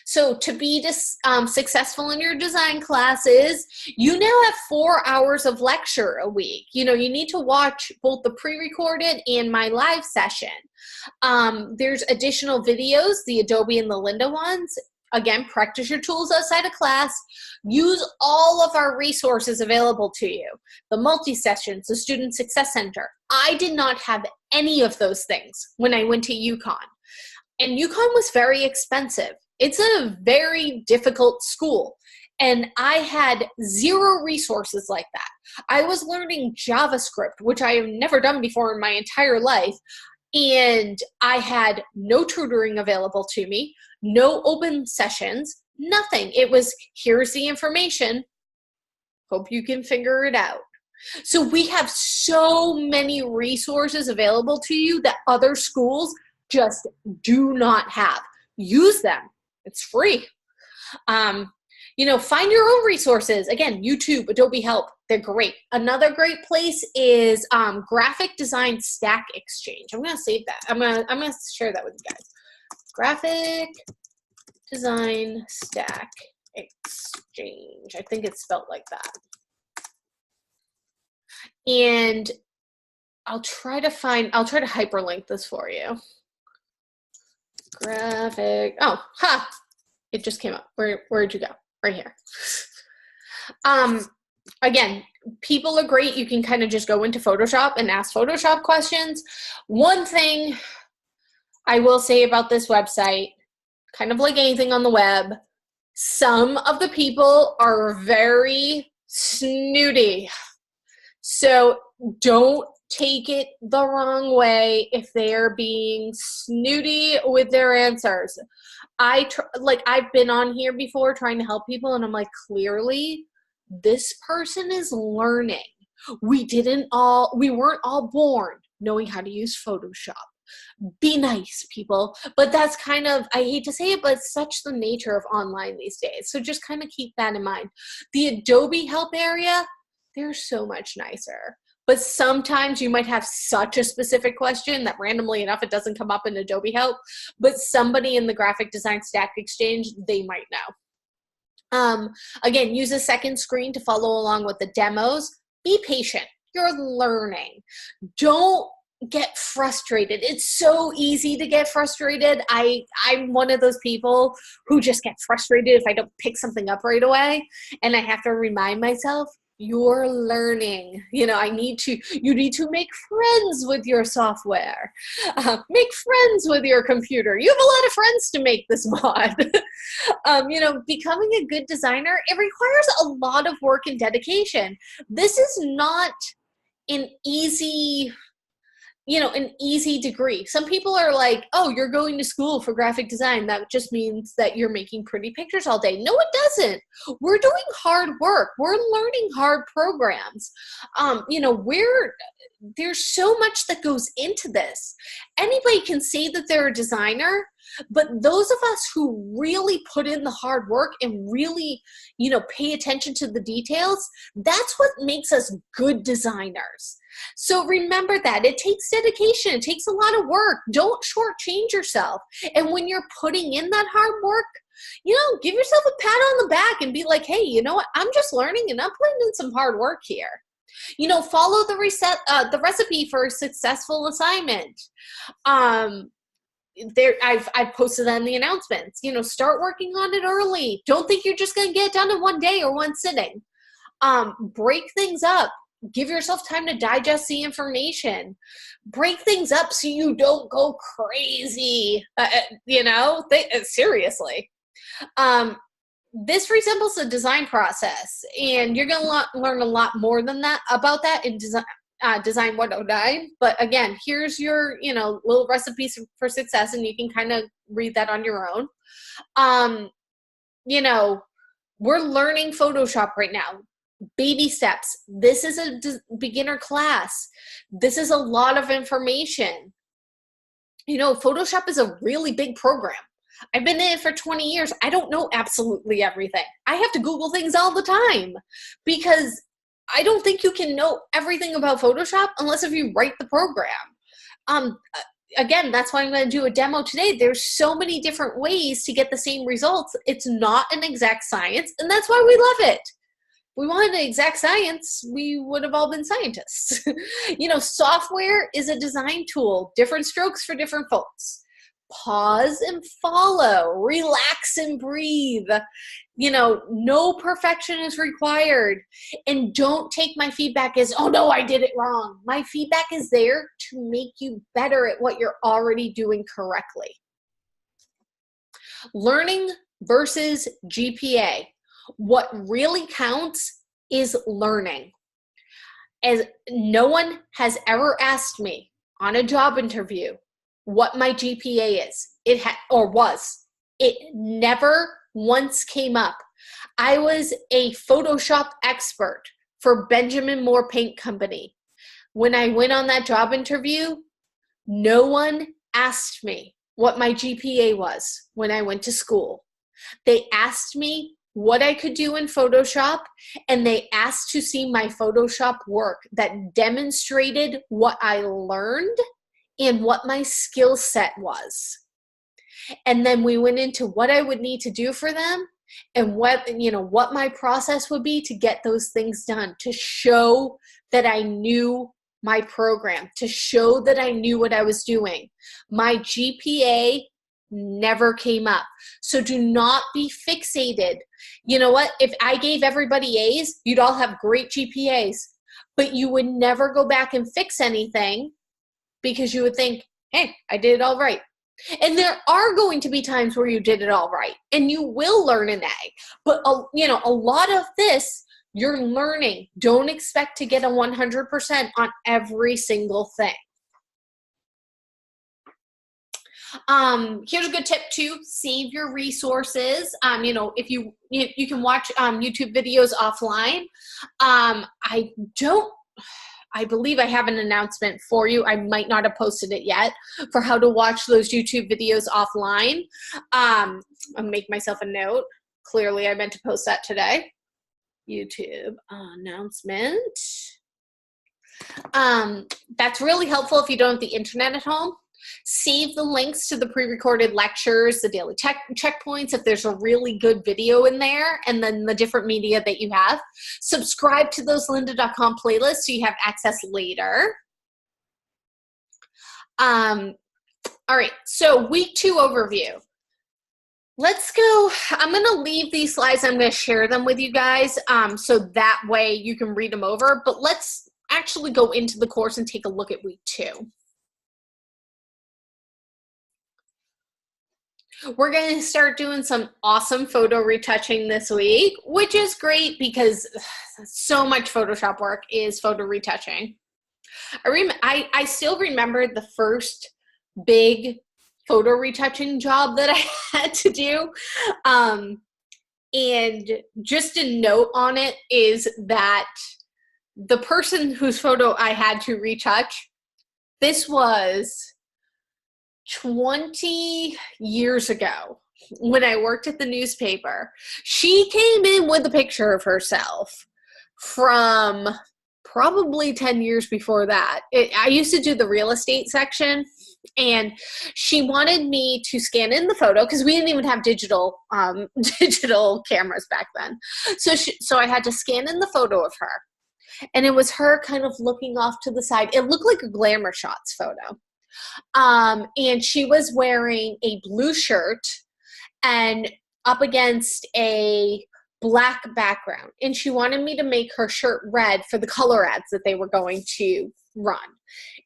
So to be successful in your design classes, you now have 4 hours of lecture a week. You need to watch both the pre-recorded and my live session. There's additional videos, the Adobe and the Lynda ones. Again, practice your tools outside of class. Use all of our resources available to you. The multi-sessions, the Student Success Center. I did not have any of those things when I went to UConn. And UConn was very expensive. It's a very difficult school. And I had zero resources like that. I was learning JavaScript, which I have never done before in my entire life. And I had no tutoring available to me, no open sessions, nothing. It was, here's the information. Hope you can figure it out. So we have so many resources available to you that other schools just do not have. Use them. It's free. Find your own resources. Again, YouTube, Adobe Help, they're great. Another great place is Graphic Design Stack Exchange. I'm gonna save that. I'm gonna share that with you guys. Graphic Design Stack Exchange. I think it's spelled like that. And I'll try to hyperlink this for you. Graphic, it just came up. Where'd you go? Right here. Again, people are great. You can kind of just go into Photoshop and ask Photoshop questions. One thing I will say about this website, kind of like anything on the web, some of the people are very snooty. So don't take it the wrong way if they're being snooty with their answers. I've been on here before trying to help people, and I'm like, clearly this person is learning. We weren't all born knowing how to use Photoshop. Be nice, people. But that's kind of, I hate to say it, but it's such the nature of online these days. So just kind of keep that in mind. The Adobe Help area, they're so much nicer. But sometimes you might have such a specific question that randomly enough it doesn't come up in Adobe Help, but somebody in the Graphic Design Stack Exchange, they might know. Again, use a second screen to follow along with the demos. Be patient. You're learning. Don't get frustrated. It's so easy to get frustrated. I'm one of those people who just get frustrated if I don't pick something up right away, and I have to remind myself, you're learning. You need to make friends with your software. Make friends with your computer. You have a lot of friends to make this mod. Becoming a good designer, it requires a lot of work and dedication. This is not an easy degree. Some people are like, oh, you're going to school for graphic design. That just means that you're making pretty pictures all day. No, it doesn't. We're doing hard work. We're learning hard programs. There's so much that goes into this. Anybody can say that they're a designer, but those of us who really put in the hard work and really, pay attention to the details, that's what makes us good designers. So remember that. It takes dedication. It takes a lot of work. Don't shortchange yourself. And when you're putting in that hard work, give yourself a pat on the back and be like, hey, you know what? I'm just learning and I'm putting in some hard work here. Follow the recipe for a successful assignment. I've posted that in the announcements. Start working on it early. Don't think you're just going to get it done in one day or one sitting. Break things up. Give yourself time to digest the information. Break things up so you don't go crazy. Seriously. This resembles a design process, and you're going to learn a lot more than that about that in Design 109. But again, here's your little recipes for success, and you can kind of read that on your own. We're learning Photoshop right now. Baby steps. This is a beginner class. This is a lot of information. Photoshop is a really big program. I've been in it for 20 years. I don't know absolutely everything. I have to Google things all the time because I don't think you can know everything about Photoshop unless if you write the program. Again, that's why I'm going to do a demo today. There's so many different ways to get the same results. It's not an exact science, and that's why we love it. If we wanted an exact science, we would have all been scientists. Software is a design tool, different strokes for different folks. Pause and follow, relax and breathe. No perfection is required. And don't take my feedback as, oh no, I did it wrong. My feedback is there to make you better at what you're already doing correctly. Learning versus GPA. What really counts is learning. As no one has ever asked me on a job interview what my GPA is. It never once came up. I was a Photoshop expert for Benjamin Moore Paint Company. When I went on that job interview, no one asked me what my GPA was when I went to school. They asked me what I could do in Photoshop, and they asked to see my Photoshop work that demonstrated what I learned and what my skill set was. And then we went into what I would need to do for them and what my process would be to get those things done, to show that I knew my program, to show that I knew what I was doing. My GPA never came up. So do not be fixated. You know what? If I gave everybody A's, you'd all have great GPAs, but you would never go back and fix anything because you would think, hey, I did it all right. And there are going to be times where you did it all right and you will learn an A. But, a lot of this, you're learning. Don't expect to get a 100% on every single thing. Here's a good tip too, save your resources. If you can watch YouTube videos offline. I believe I have an announcement for you. I might not have posted it yet for how to watch those YouTube videos offline. I'll make myself a note. Clearly, I meant to post that today. YouTube announcement. That's really helpful if you don't have the internet at home. Save the links to the pre-recorded lectures, the daily checkpoints, if there's a really good video in there, and then the different media that you have. Subscribe to those lynda.com playlists so you have access later. All right, so week 2 overview. Let's go. I'm going to leave these slides. I'm going to share them with you guys so that way you can read them over. But let's actually go into the course and take a look at week 2. We're going to start doing some awesome photo retouching this week, which is great because so much Photoshop work is photo retouching. I still remember the first big photo retouching job that I had to do. And just a note on it is that the person whose photo I had to retouch, this was 20 years ago when I worked at the newspaper. She came in with a picture of herself from probably 10 years before that. I used to do the real estate section, and she wanted me to scan in the photo because we didn't even have digital cameras back then. So I had to scan in the photo of her, and it was her kind of looking off to the side. It looked like a Glamour Shots photo. And she was wearing a blue shirt and up against a black background. And she wanted me to make her shirt red for the color ads that they were going to run.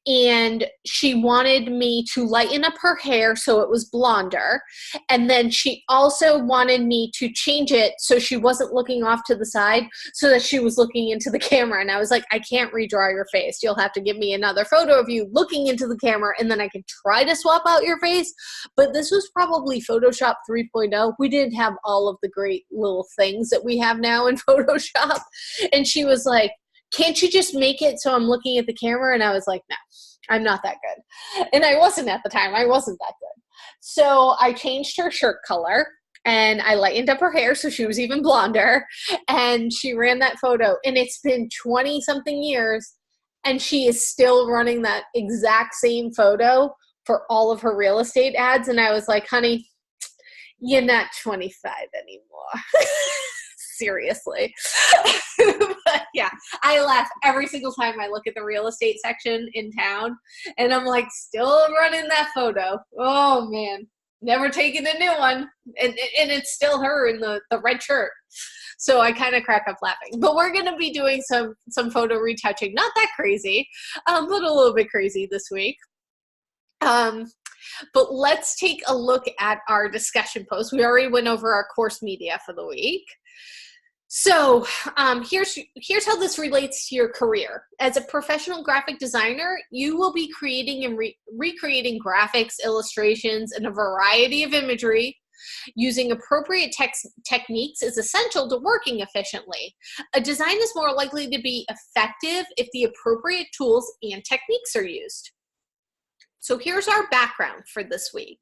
And she wanted me to lighten up her hair so it was blonder. And then she also wanted me to change it so she wasn't looking off to the side, so that she was looking into the camera. And I was like, I can't redraw your face. You'll have to give me another photo of you looking into the camera, and then I can try to swap out your face. But this was probably Photoshop 3.0. We didn't have all of the great little things that we have now in Photoshop. And she was like, can't you just make it so I'm looking at the camera? And I was like, no, I'm not that good. And I wasn't at the time. I wasn't that good. So I changed her shirt color and I lightened up her hair so she was even blonder. And she ran that photo. And it's been 20 something years and she is still running that exact same photo for all of her real estate ads. And I was like, honey, you're not 25 anymore. Seriously. But yeah, I laugh every single time I look at the real estate section in town and I'm like, still running that photo. Oh man, never taking a new one. And it's still her in the red shirt. So I kind of crack up laughing. But we're going to be doing some photo retouching. Not that crazy, but a little bit crazy this week. But let's take a look at our discussion post. We already went over our course media for the week. So here's how this relates to your career. As a professional graphic designer, you will be creating and recreating graphics, illustrations, and a variety of imagery. Using appropriate techniques is essential to working efficiently. A design is more likely to be effective if the appropriate tools and techniques are used. So here's our background for this week.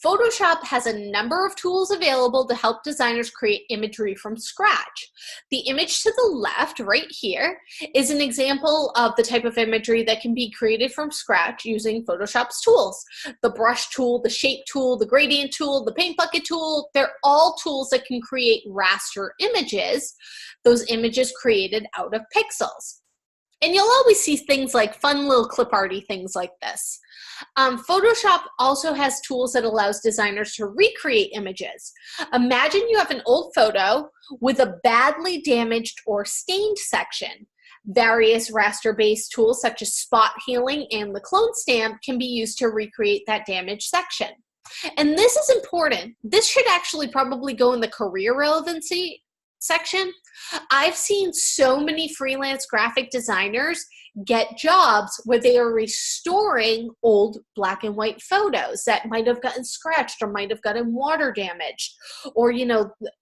Photoshop has a number of tools available to help designers create imagery from scratch. The image to the left, right here, is an example of the type of imagery that can be created from scratch using Photoshop's tools. The brush tool, the shape tool, the gradient tool, the paint bucket tool, they're all tools that can create raster images, those images created out of pixels. And you'll always see things like fun little clip arty things like this. Photoshop also has tools that allows designers to recreate images. Imagine you have an old photo with a badly damaged or stained section. Various raster-based tools such as spot healing and the clone stamp can be used to recreate that damaged section. And this is important. This should actually probably go in the career relevancy section. I've seen so many freelance graphic designers get jobs where they are restoring old black and white photos that might have gotten scratched or might have gotten water damaged, or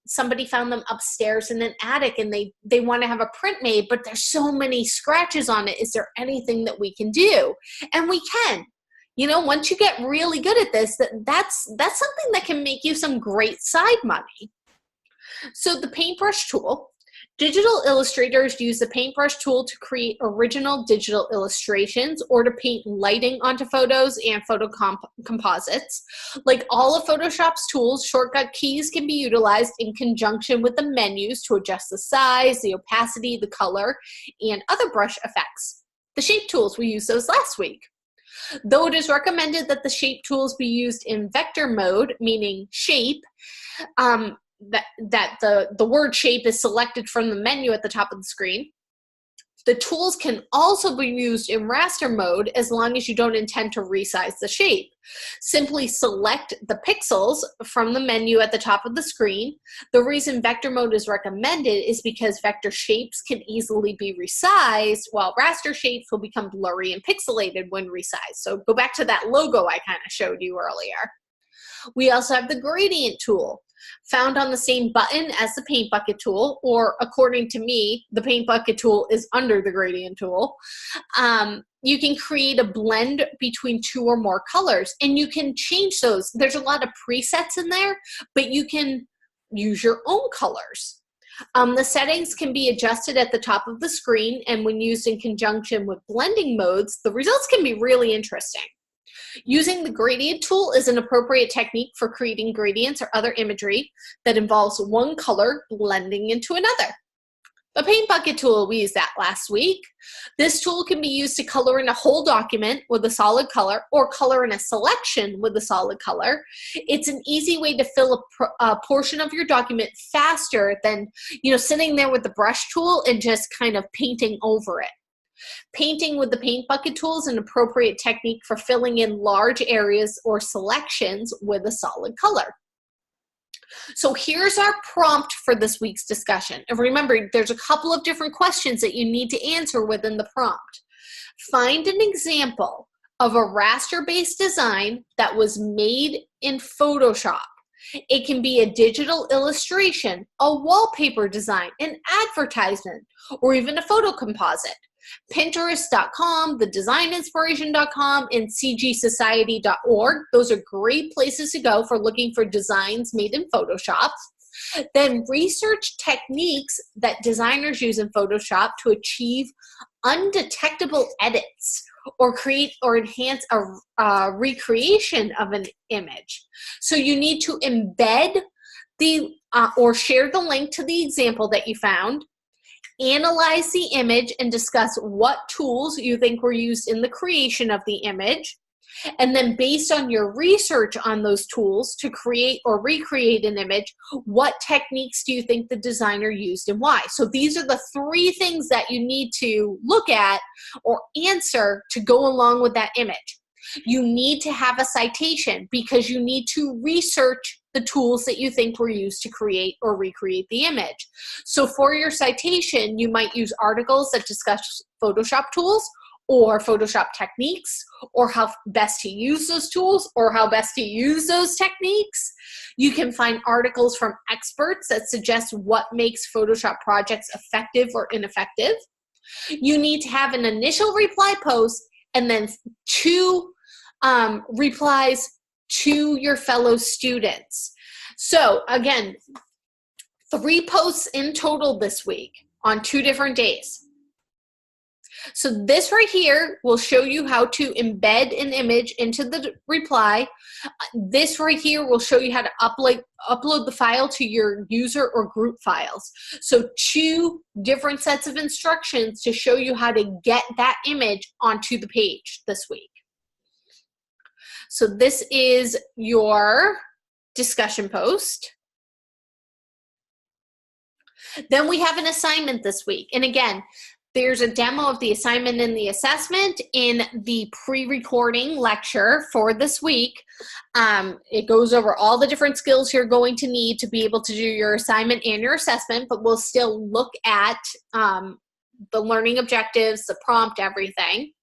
somebody found them upstairs in an attic and they want to have a print made, but there's so many scratches on it. Is there anything that we can do? And we can. Once you get really good at this, that's something that can make you some great side money. So the paintbrush tool. Digital illustrators use the paintbrush tool to create original digital illustrations or to paint lighting onto photos and photo composites. Like all of Photoshop's tools, shortcut keys can be utilized in conjunction with the menus to adjust the size, the opacity, the color, and other brush effects. The shape tools, we used those last week. Though it is recommended that the shape tools be used in vector mode, meaning shape, that the word shape is selected from the menu at the top of the screen. The tools can also be used in raster mode as long as you don't intend to resize the shape. Simply select the pixels from the menu at the top of the screen. The reason vector mode is recommended is because vector shapes can easily be resized, while raster shapes will become blurry and pixelated when resized. So go back to that logo I kind of showed you earlier. We also have the gradient tool, found on the same button as the paint bucket tool, or according to me, the paint bucket tool is under the gradient tool. You can create a blend between two or more colors, and you can change those. There's a lot of presets in there, but you can use your own colors. The settings can be adjusted at the top of the screen, and when used in conjunction with blending modes, the results can be really interesting. Using the gradient tool is an appropriate technique for creating gradients or other imagery that involves one color blending into another. The paint bucket tool, we used that last week. This tool can be used to color in a whole document with a solid color or color in a selection with a solid color. It's an easy way to fill a portion of your document faster than sitting there with the brush tool and just kind of painting over it. Painting with the paint bucket tool is an appropriate technique for filling in large areas or selections with a solid color. So here's our prompt for this week's discussion. And remember, there's a couple of different questions that you need to answer within the prompt. Find an example of a raster-based design that was made in Photoshop. It can be a digital illustration, a wallpaper design, an advertisement, or even a photo composite. Pinterest.com, thedesigninspiration.com, and cgsociety.org. Those are great places to go for looking for designs made in Photoshop. Then research techniques that designers use in Photoshop to achieve undetectable edits or create or enhance a recreation of an image. So you need to embed the or share the link to the example that you found, analyze the image and discuss what tools you think were used in the creation of the image, and then based on your research on those tools to create or recreate an image, what techniques do you think the designer used and why? So these are the 3 things that you need to look at or answer to go along with that image. You need to have a citation because you need to research the tools that you think were used to create or recreate the image. So for your citation, you might use articles that discuss Photoshop tools or Photoshop techniques, or how best to use those tools, or how best to use those techniques. You can find articles from experts that suggest what makes Photoshop projects effective or ineffective. You need to have an initial reply post and then 2 replies to your fellow students. So again, 3 posts in total this week on 2 different days. So this right here will show you how to embed an image into the reply. This right here will show you how to upload the file to your user or group files. So 2 different sets of instructions to show you how to get that image onto the page this week. So this is your discussion post. Then we have an assignment this week. And again, there's a demo of the assignment and the assessment in the pre-recording lecture for this week. It goes over all the different skills you're going to need to be able to do your assignment and your assessment, but we'll still look at the learning objectives, the prompt, everything.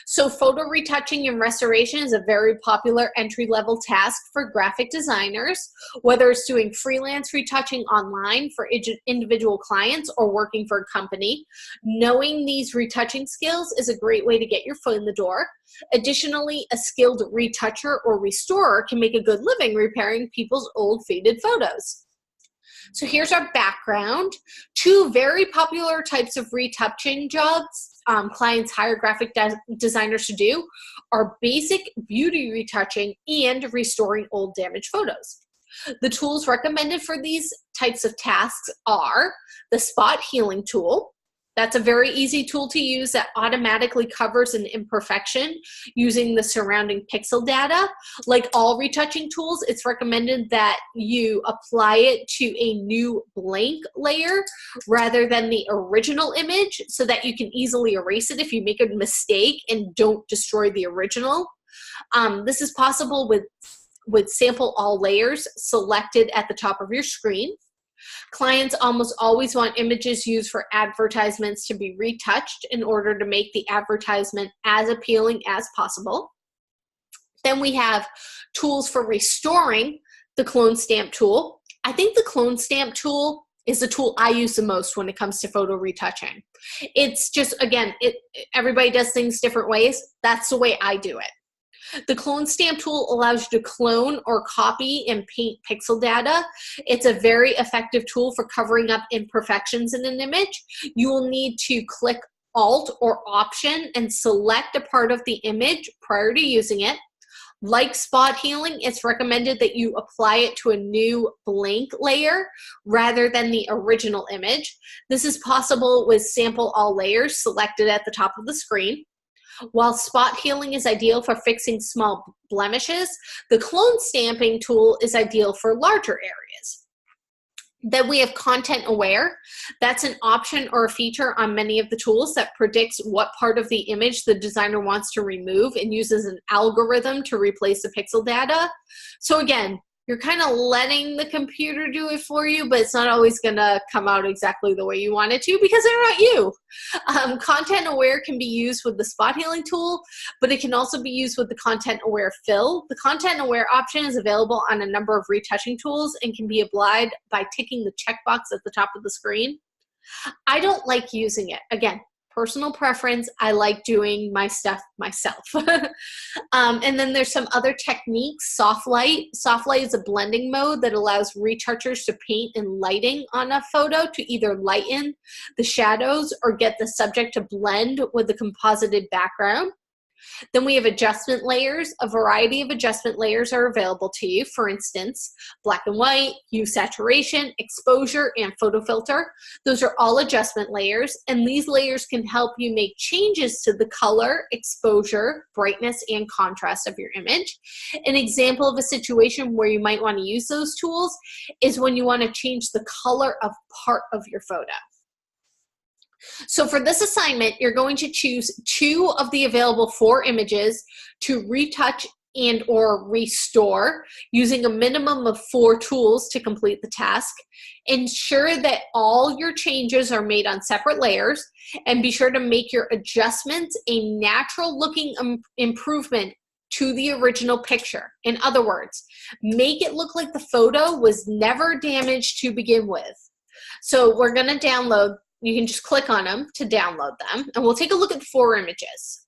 So photo retouching and restoration is a very popular entry-level task for graphic designers, whether it's doing freelance retouching online for individual clients or working for a company. Knowing these retouching skills is a great way to get your foot in the door. Additionally, a skilled retoucher or restorer can make a good living repairing people's old faded photos. So here's our background. 2 very popular types of retouching jobs clients hire graphic designers to do are basic beauty retouching and restoring old damaged photos. The tools recommended for these types of tasks are the spot healing tool. That's a very easy tool to use that automatically covers an imperfection using the surrounding pixel data. Like all retouching tools, it's recommended that you apply it to a new blank layer rather than the original image so that you can easily erase it if you make a mistake and don't destroy the original. This is possible with sample all layers selected at the top of your screen. Clients almost always want images used for advertisements to be retouched in order to make the advertisement as appealing as possible. Then we have tools for restoring the clone stamp tool. I think the clone stamp tool is the tool I use the most when it comes to photo retouching. It's just, again, everybody does things different ways. That's the way I do it. The clone stamp tool allows you to clone or copy and paint pixel data. It's a very effective tool for covering up imperfections in an image. You will need to click Alt or Option and select a part of the image prior to using it. Like spot healing, it's recommended that you apply it to a new blank layer rather than the original image. This is possible with sample all layers selected at the top of the screen. While spot healing is ideal for fixing small blemishes, the clone stamping tool is ideal for larger areas. Then we have content aware. That's an option or a feature on many of the tools that predicts what part of the image the designer wants to remove and uses an algorithm to replace the pixel data. So again, you're kind of letting the computer do it for you, but it's not always going to come out exactly the way you want it to because they're not you. Content aware can be used with the spot healing tool, but it can also be used with the content aware fill. The content aware option is available on a number of retouching tools and can be applied by ticking the checkbox at the top of the screen. I don't like using it. Again, personal preference. I like doing my stuff myself. And then there's some other techniques. Soft light. Soft light is a blending mode that allows retouchers to paint and lighting on a photo to either lighten the shadows or get the subject to blend with the composited background. Then we have adjustment layers. A variety of adjustment layers are available to you. For instance, black and white, hue saturation, exposure, and photo filter. Those are all adjustment layers, and these layers can help you make changes to the color, exposure, brightness, and contrast of your image. An example of a situation where you might want to use those tools is when you want to change the color of part of your photo. So for this assignment, you're going to choose 2 of the available 4 images to retouch and or restore using a minimum of 4 tools to complete the task. Ensure that all your changes are made on separate layers, and be sure to make your adjustments a natural looking improvement to the original picture. In other words, make it look like the photo was never damaged to begin with. So we're going to download. You can just click on them to download them, and we'll take a look at the 4 images.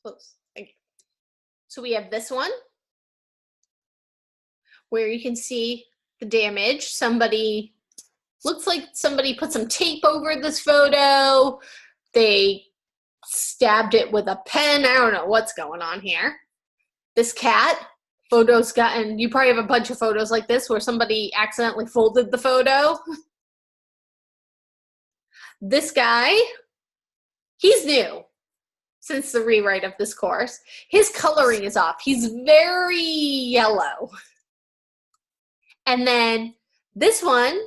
Close. Thank you. So we have this one where you can see the damage. Somebody, looks like somebody put some tape over this photo. They stabbed it with a pen. I don't know what's going on here. This cat, photo's gotten, you probably have a bunch of photos like this where somebody accidentally folded the photo. This guy, he's new since the rewrite of this course. His coloring is off. He's very yellow. And then this one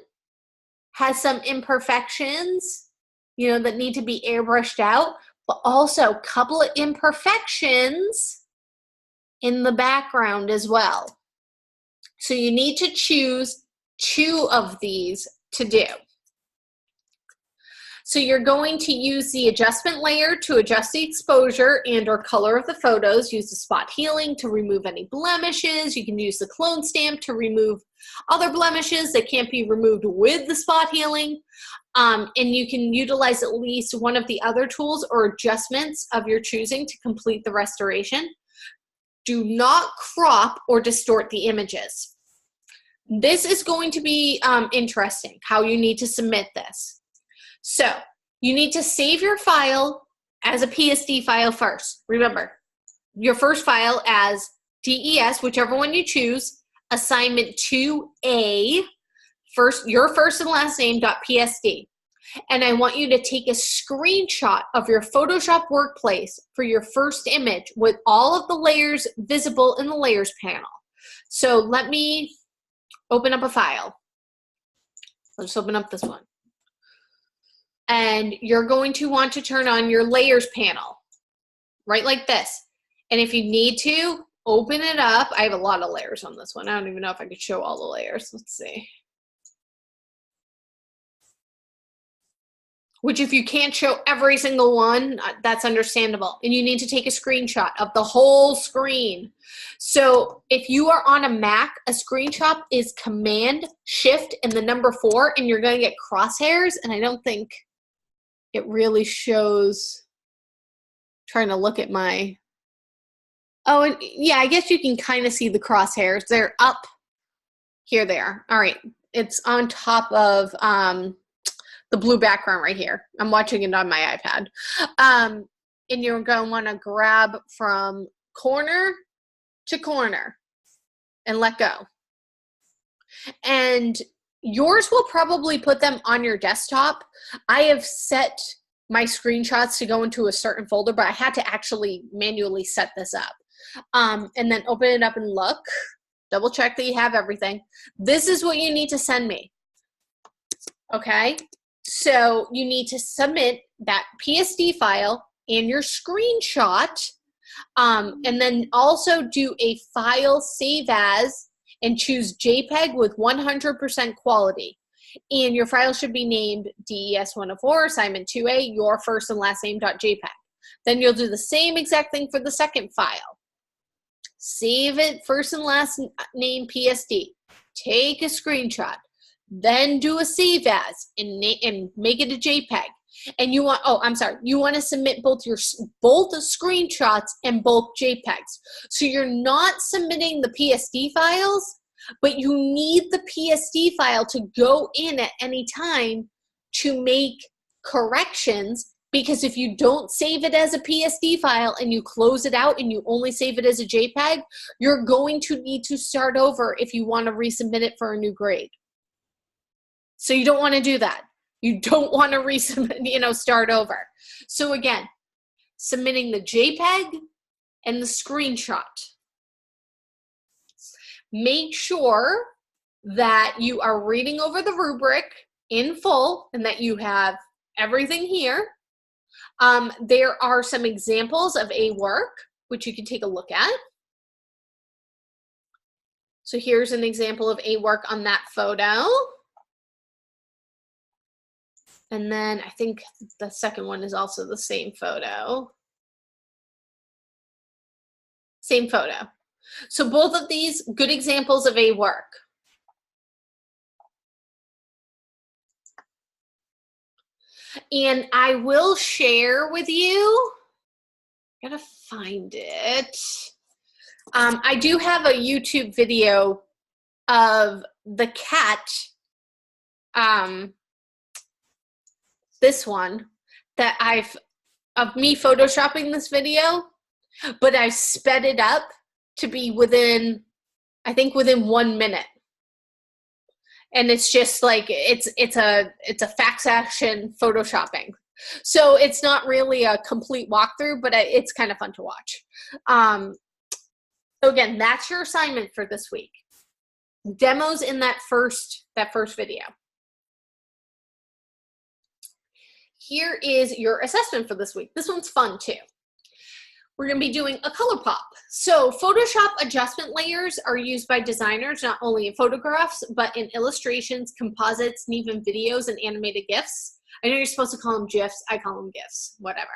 has some imperfections, you know, that need to be airbrushed out, but also a couple of imperfections in the background as well. So you need to choose 2 of these to do. So you're going to use the adjustment layer to adjust the exposure and or color of the photos. Use the spot healing to remove any blemishes. You can use the clone stamp to remove other blemishes that can't be removed with the spot healing. And you can utilize at least one of the other tools or adjustments of your choosing to complete the restoration. Do not crop or distort the images. This is going to be interesting, how you need to submit this. So you need to save your file as a PSD file first. Remember, your first file as DES, whichever one you choose, assignment 2A, your first and last name .psd. And I want you to take a screenshot of your Photoshop workplace for your first image with all of the layers visible in the layers panel. So let me open up a file. Let's open up this one. And you're going to want to turn on your layers panel, right like this. And if you need to, open it up. I have a lot of layers on this one. I don't even know if I could show all the layers. Let's see. Which if you can't show every single one, that's understandable. And you need to take a screenshot of the whole screen. So if you are on a Mac, a screenshot is Command, Shift, and the number 4, and you're going to get crosshairs. And I don't think it really shows. Trying to look at my, oh, and yeah, I guess you can kind of see the crosshairs. They're up. Here they are. All right. It's on top of the blue background right here. I'm watching it on my iPad. And you're going to want to grab from corner to corner and let go. And yours will probably put them on your desktop. I have set my screenshots to go into a certain folder, but I had to actually manually set this up. And then open it up and look. double check that you have everything. This is what you need to send me. Okay, so you need to submit that PSD file and your screenshot, and then also do a file save as and choose JPEG with 100% quality. And your file should be named DES104 assignment 2A, your first and last name.jpg. Then you'll do the same exact thing for the second file. Save it, first and last name PSD. Take a screenshot. Then do a save as and make it a JPEG. And you want, you want to submit both the screenshots and both JPEGs. So you're not submitting the PSD files, but you need the PSD file to go in at any time to make corrections, because if you don't save it as a PSD file and you close it out and you only save it as a JPEG, you're going to need to start over if you want to resubmit it for a new grade. So you don't want to do that. You don't want to resubmit, start over. So again, submitting the JPEG and the screenshot. Make sure that you are reading over the rubric in full and that you have everything here. There are some examples of a work, which you can take a look at. So here's an example of a work on that photo. And then I think the second one is also the same photo. Same photo. So both of these, good examples of a work. And I will share with you, I gotta find it. I do have a YouTube video of the cat, this one, of me photoshopping this video, but I've sped it up to be within 1 minute. And it's just like, it's a fax action photoshopping. So it's not really a complete walkthrough, but it's kind of fun to watch. So again, that's your assignment for this week. Demos in that first video. Here is your assessment for this week. This one's fun too. We're going to be doing a color pop. So Photoshop adjustment layers are used by designers not only in photographs, but in illustrations, composites, and even videos and animated GIFs. I know you're supposed to call them GIFs. I call them GIFs, whatever.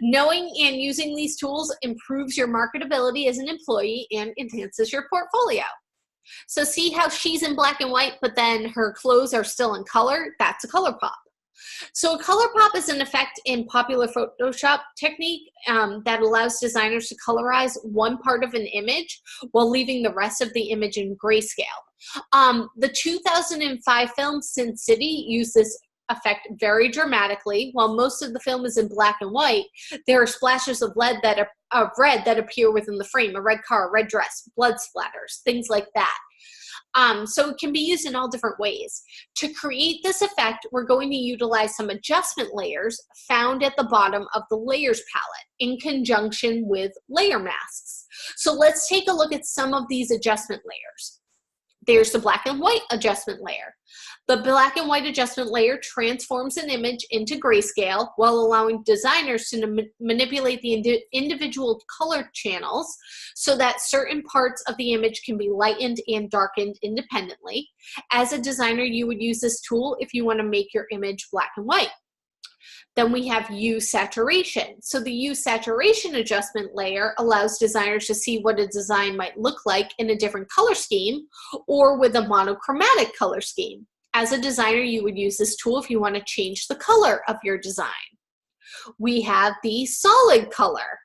Knowing and using these tools improves your marketability as an employee and enhances your portfolio. So see how she's in black and white, but then her clothes are still in color? That's a color pop. So a color pop is an effect in popular Photoshop technique that allows designers to colorize one part of an image while leaving the rest of the image in grayscale. The 2005 film Sin City used this effect very dramatically. While most of the film is in black and white, there are splashes of red that appear within the frame, a red car, a red dress, blood splatters, things like that. So it can be used in all different ways. To create this effect, we're going to utilize some adjustment layers found at the bottom of the layers palette in conjunction with layer masks. So let's take a look at some of these adjustment layers. There's the black and white adjustment layer. The black and white adjustment layer transforms an image into grayscale while allowing designers to manipulate the individual color channels so that certain parts of the image can be lightened and darkened independently. As a designer, you would use this tool if you want to make your image black and white. Then we have hue saturation. So the hue saturation adjustment layer allows designers to see what a design might look like in a different color scheme or with a monochromatic color scheme. As a designer, you would use this tool if you want to change the color of your design. We have the solid color,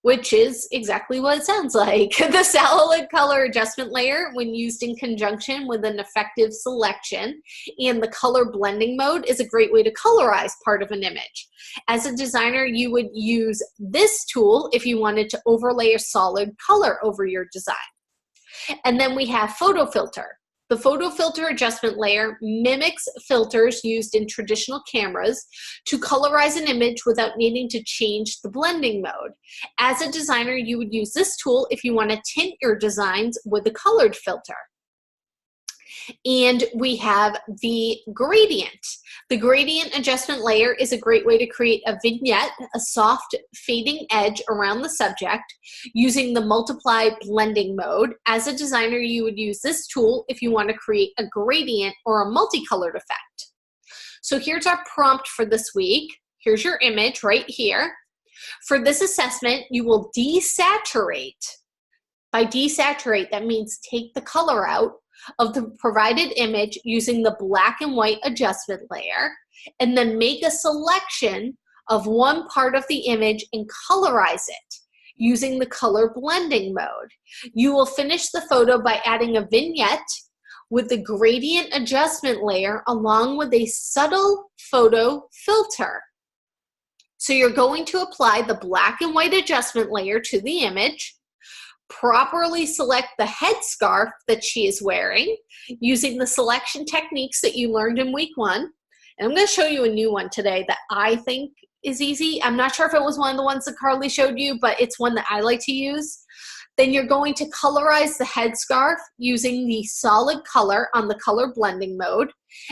which is exactly what it sounds like. The solid color adjustment layer, when used in conjunction with an effective selection and the color blending mode, is a great way to colorize part of an image. As a designer, you would use this tool if you wanted to overlay a solid color over your design. And then we have photo filter. The photo filter adjustment layer mimics filters used in traditional cameras to colorize an image without needing to change the blending mode. As a designer, you would use this tool if you want to tint your designs with a colored filter. And we have the gradient. The gradient adjustment layer is a great way to create a vignette, a soft fading edge around the subject using the multiply blending mode. As a designer, you would use this tool if you want to create a gradient or a multicolored effect. So here's our prompt for this week. Here's your image right here. For this assessment, you will desaturate. By desaturate, that means take the color out of the provided image using the black and white adjustment layer, and then make a selection of one part of the image and colorize it using the color blending mode. You will finish the photo by adding a vignette with the gradient adjustment layer along with a subtle photo filter. So you're going to apply the black and white adjustment layer to the image, properly select the headscarf that she is wearing using the selection techniques that you learned in week 1. And I'm going to show you a new one today that I think is easy. I'm not sure if it was one of the ones that Carly showed you, but it's one that I like to use. Then you're going to colorize the headscarf using the solid color on the color blending mode.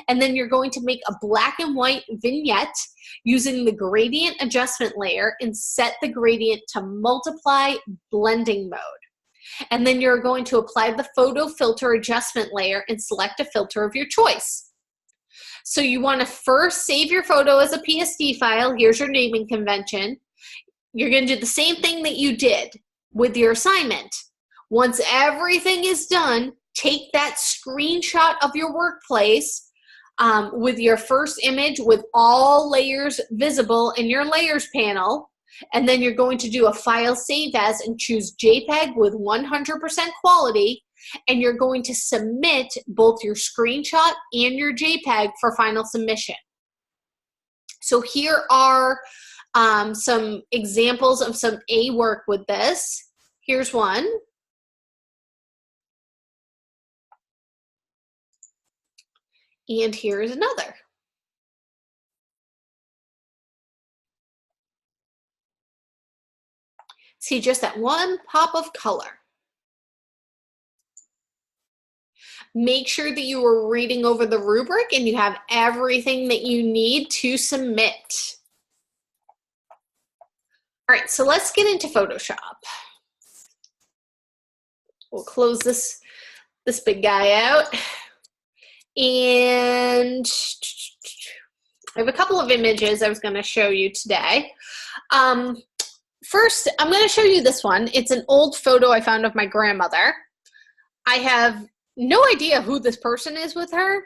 And then you're going to make a black and white vignette using the gradient adjustment layer and set the gradient to multiply blending mode. And then you're going to apply the photo filter adjustment layer and select a filter of your choice. So you want to first save your photo as a PSD file. Here's your naming convention. You're going to do the same thing that you did with your assignment. Once everything is done, take that screenshot of your workplace with your first image with all layers visible in your layers panel. And then you're going to do a file save as and choose JPEG with 100% quality. And you're going to submit both your screenshot and your JPEG for final submission. So here are some examples of some A work with this. Here's one. And here's another. See just that one pop of color. Make sure that you are reading over the rubric and you have everything that you need to submit. All right, so let's get into Photoshop. We'll close this big guy out. And I have a couple of images I was going to show you today. First, I'm going to show you this one. It's an old photo I found of my grandmother. I have no idea who this person is with her.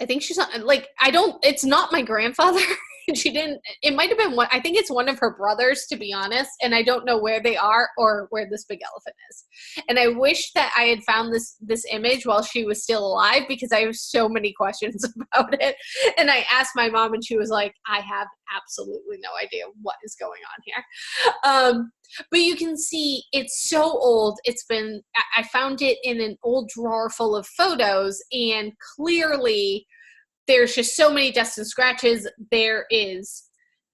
I think she's not, like, it's not my grandfather. It might have been one, I think it's one of her brothers, to be honest, and I don't know where they are or where this big elephant is. And I wish that I had found this image while she was still alive, because I have so many questions about it. And I asked my mom and she was like, I have absolutely no idea what is going on here. But you can see it's so old. I found it in an old drawer full of photos, and clearly there's just so many dust and scratches. There is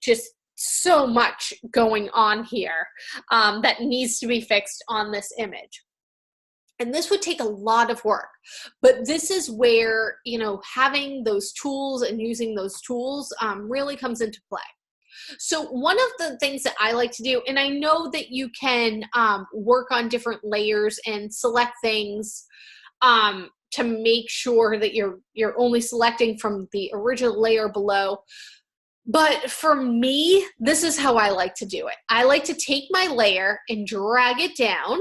just so much going on here that needs to be fixed on this image. And this would take a lot of work, but this is where, having those tools and using those tools really comes into play. So one of the things that I like to do, and I know that you can work on different layers and select things to make sure that you're only selecting from the original layer below. But for me, this is how I like to do it. I like to take my layer and drag it down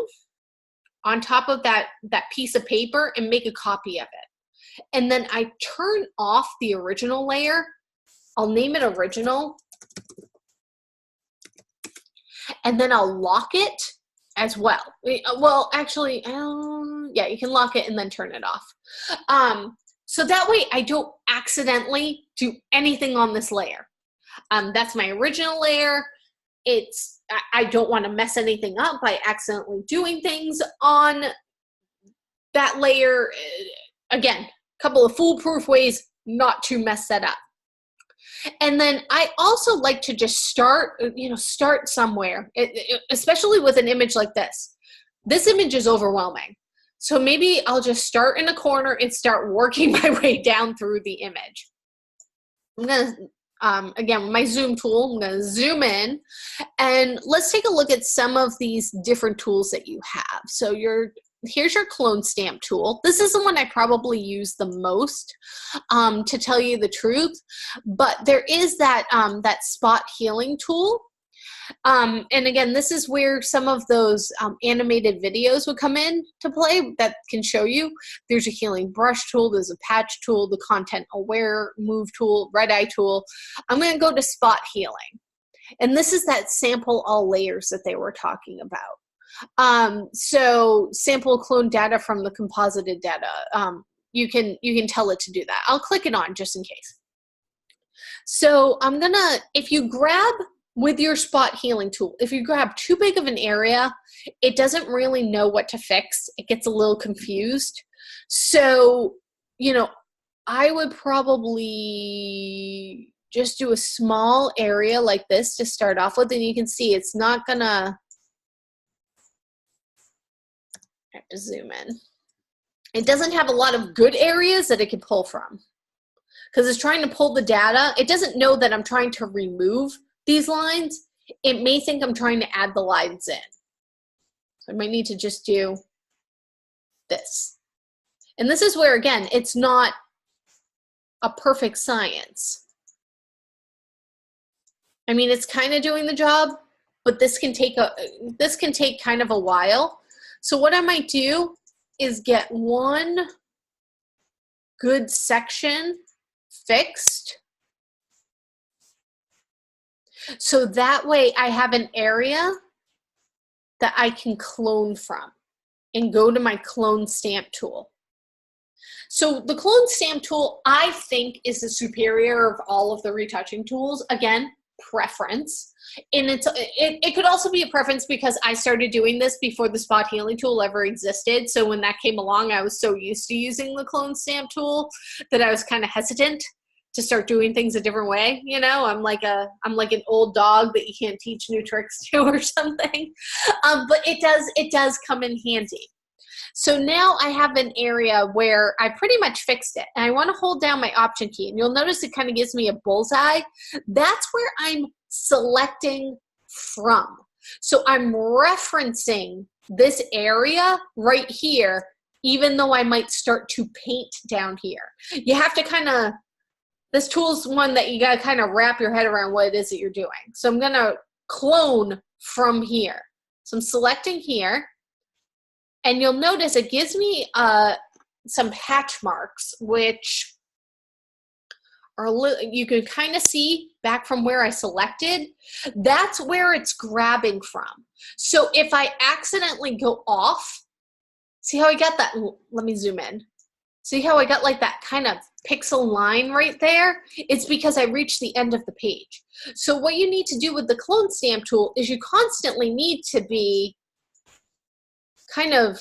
on top of that piece of paper and make a copy of it. And then I turn off the original layer. I'll name it original. And then I'll lock it as well. Well, actually, yeah, you can lock it and then turn it off. So that way I don't accidentally do anything on this layer. That's my original layer. I don't want to mess anything up by accidentally doing things on that layer. again, a couple of foolproof ways not to mess that up. And then I also like to just start somewhere, especially with an image like this. This image is overwhelming. So maybe I'll just start in a corner and start working my way down through the image. I'm going to, again, with my zoom tool, I'm going to zoom in, and let's take a look at some of these different tools that you have. So here's your clone stamp tool. This is the one I probably use the most, to tell you the truth. But there is that spot healing tool. And again, this is where some of those animated videos would come in to play that can show you. There's a healing brush tool, there's a patch tool, the content aware move tool, red eye tool. I'm going to go to spot healing. And this is that sample all layers that they were talking about. So sample clone data from the composited data. You can tell it to do that. I'll click it on just in case. So I'm gonna, if you grab with your spot healing tool, if you grab too big of an area, it doesn't really know what to fix. It gets a little confused. So, I would probably just do a small area like this to start off with, and you can see it's not gonna, I have to zoom in. It doesn't have a lot of good areas that it can pull from because it's trying to pull the data. It doesn't know that I'm trying to remove these lines. It may think I'm trying to add the lines in. So I might need to just do this. And this is where, again, it's not a perfect science. I mean, it's kind of doing the job, but this can take kind of a while. So what I might do is get one good section fixed. So that way I have an area that I can clone from and go to my clone stamp tool. So the clone stamp tool, I think, is the superior of all of the retouching tools. Again, preference. And it could also be a preference because I started doing this before the spot healing tool ever existed. So when that came along, I was so used to using the clone stamp tool that I was kind of hesitant to start doing things a different way. I'm like an old dog that you can't teach new tricks to or something. But it does come in handy. So now I have an area where I pretty much fixed it, and I want to hold down my Option key, and you'll notice it kind of gives me a bullseye. That's where I'm selecting from. So I'm referencing this area right here, even though I might start to paint down here. You have to this tool's one that you got to kind of wrap your head around what it is that you're doing. So I'm going to clone from here. So I'm selecting here. And you'll notice it gives me some hatch marks, which are you can kind of see back from where I selected. That's where it's grabbing from. So if I accidentally go off, see how I got that? Let me zoom in. See how I got like that kind of pixel line right there? It's because I reached the end of the page. So what you need to do with the clone stamp tool is you constantly need to be kind of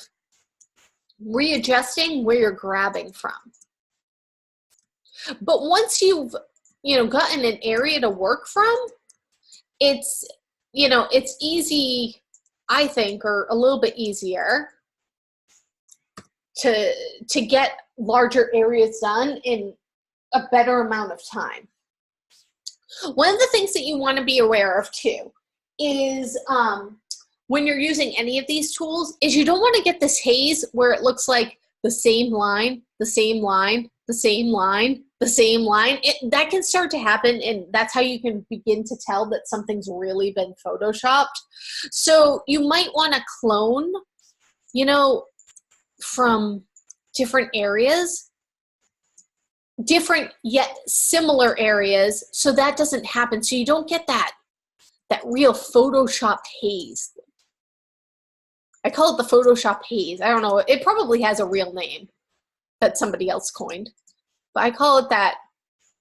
readjusting where you're grabbing from. But once you've gotten an area to work from, it's easy, I think, or a little bit easier to get larger areas done in a better amount of time. One of the things that you want to be aware of too is when you're using any of these tools is you don't want to get this haze where it looks like the same line, the same line, the same line, the same line. That can start to happen, and that's how you can begin to tell that something's really been photoshopped. So you might want to clone, from different areas, different yet similar areas, so that doesn't happen. So you don't get that real photoshopped haze. I call it the Photoshop haze. I don't know. It probably has a real name that somebody else coined. But I call it that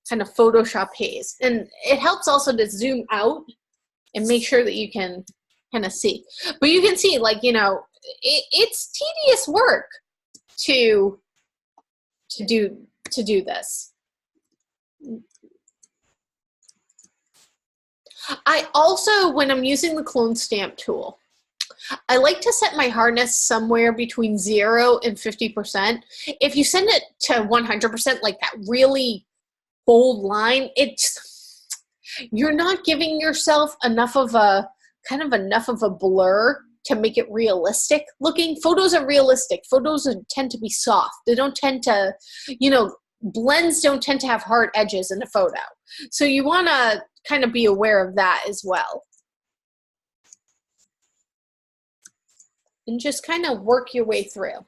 kind of Photoshop haze. And it helps also to zoom out and make sure that you can kind of see. But you can see, it's tedious work to to do this. I also, when I'm using the clone stamp tool, I like to set my hardness somewhere between 0 and 50%. If you send it to 100%, like that really bold line, you're not giving yourself enough of a blur to make it realistic looking. Photos are realistic. Photos tend to be soft. They don't tend to, blends don't tend to have hard edges in a photo. So you want to kind of be aware of that as well. And just kind of work your way through.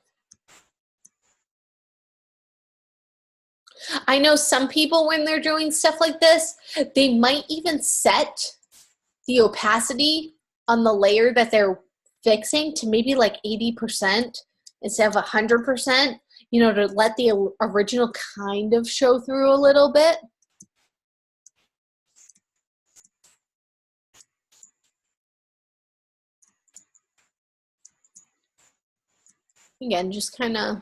I know some people, when they're doing stuff like this, they might even set the opacity on the layer that they're fixing to maybe like 80% instead of 100%, to let the original kind of show through a little bit. Again, just kind of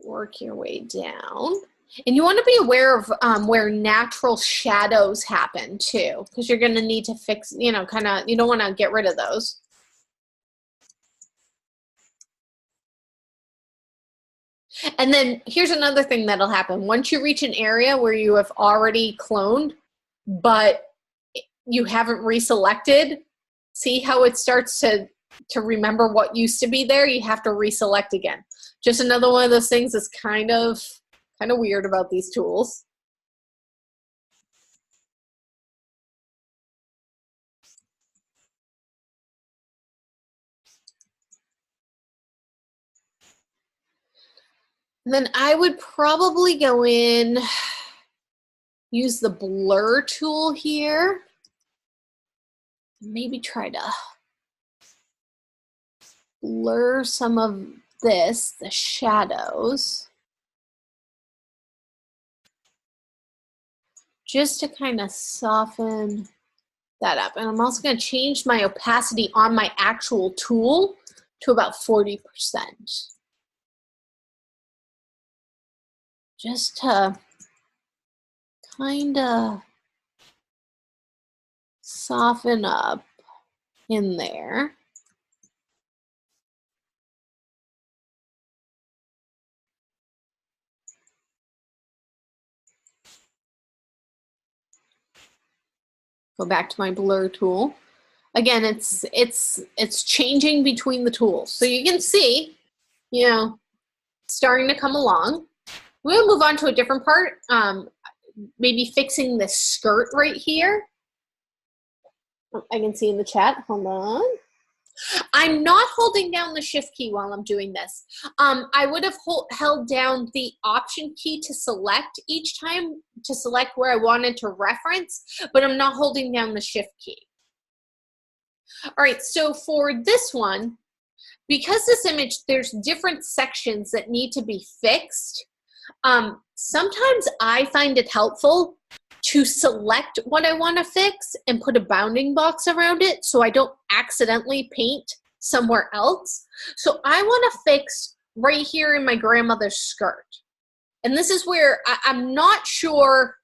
work your way down. And you want to be aware of where natural shadows happen too, because you're going to need to fix, you don't want to get rid of those. And then here's another thing that'll happen. Once you reach an area where you have already cloned, but you haven't reselected, see how it starts to remember what used to be there? You have to reselect again. Just another one of those things that's kind of weird about these tools. And then I would probably go in, use the blur tool here. Maybe try to blur some of this, the shadows, just to kind of soften that up. And I'm also going to change my opacity on my actual tool to about 40%. Just to kind of soften up in there. Go back to my blur tool. Again, it's changing between the tools. So you can see, starting to come along. We'll move on to a different part, maybe fixing this skirt right here. I can see in the chat, hold on. I'm not holding down the shift key while I'm doing this. I would have held down the option key to select each time, to select where I wanted to reference, but I'm not holding down the shift key. All right, so for this one, because this image, there's different sections that need to be fixed, sometimes I find it helpful to select what I want to fix and put a bounding box around it so I don't accidentally paint somewhere else. So I want to fix right here in my grandmother's skirt. And this is where I'm not sure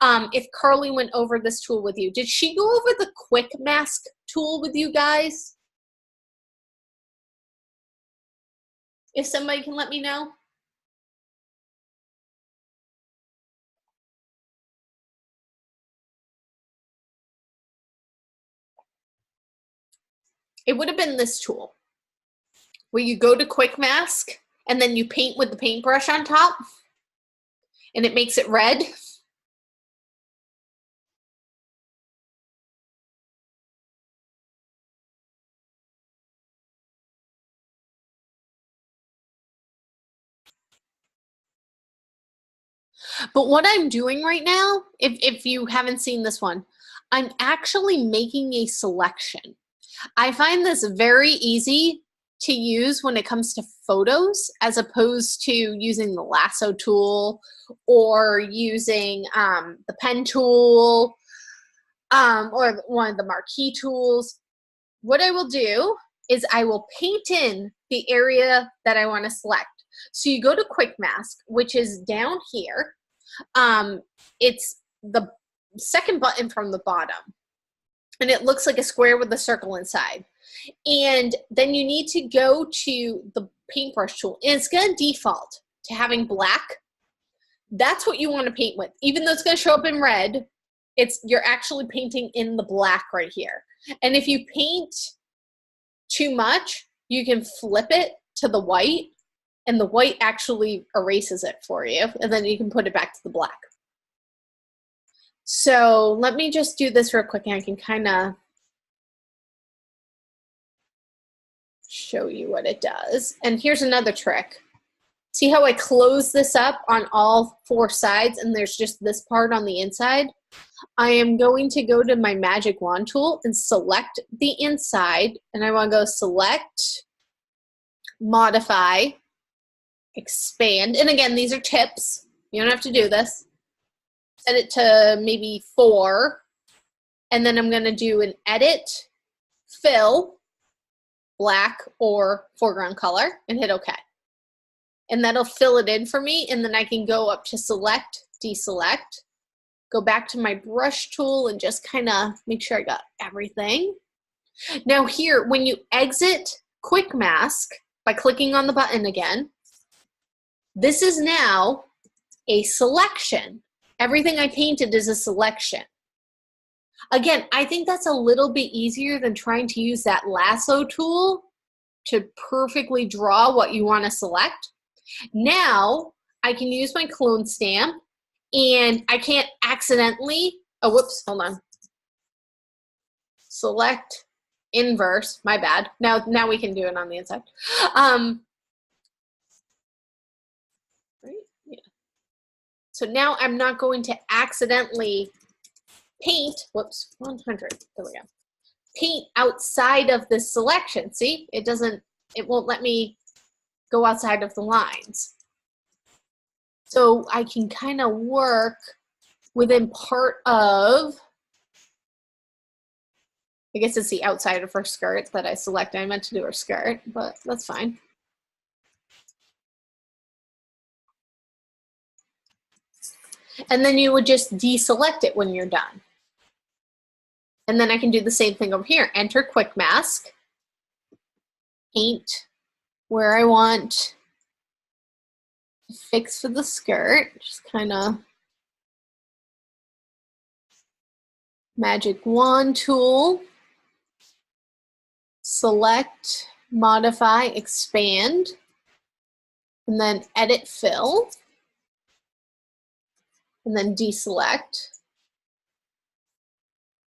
if Carly went over this tool with you. Did she go over the quick mask tool with you guys? If somebody can let me know. It would have been this tool where you go to quick mask and then you paint with the paintbrush on top and it makes it red. But what I'm doing right now, if you haven't seen this one, I'm actually making a selection. I find this very easy to use when it comes to photos, as opposed to using the lasso tool or using the pen tool or one of the marquee tools. What I will do is I will paint in the area that I want to select. So you go to Quick Mask, which is down here. It's the second button from the bottom, and it looks like a square with a circle inside. And then you need to go to the paintbrush tool, and it's going to default to having black. That's what you want to paint with. Even though it's going to show up in red, you're actually painting in the black right here. And if you paint too much, you can flip it to the white, and the white actually erases it for you, and then you can put it back to the black. So let me just do this real quick, and I can kind of show you what it does. And here's another trick. See how I close this up on all four sides, and there's just this part on the inside? I am going to go to my magic wand tool and select the inside, and I want to go select, modify, expand. And again, these are tips. You don't have to do this. Set it to maybe 4, and then I'm going to do an edit, fill, black or foreground color, and hit OK. And that'll fill it in for me, and then I can go up to select, deselect, go back to my brush tool and just kind of make sure I got everything. Now here, when you exit Quick Mask by clicking on the button again, this is now a selection. Everything I painted is a selection. Again, I think that's a little bit easier than trying to use that lasso tool to perfectly draw what you want to select. Now I can use my clone stamp, and I can't accidentally, oh, whoops, hold on. Select inverse, my bad. Now we can do it on the inside. Right? Yeah. So now I'm not going to accidentally paint, whoops, 100, there we go. Paint outside of this selection. See, it won't let me go outside of the lines. So I can kind of work within part of, I guess it's the outside of her skirt that I selected. I meant to do her skirt, but that's fine. And then you would just deselect it when you're done. And then I can do the same thing over here. Enter Quick Mask, paint where I want to fix for the skirt, just kind of magic wand tool, select, modify, expand, and then edit fill, and then deselect,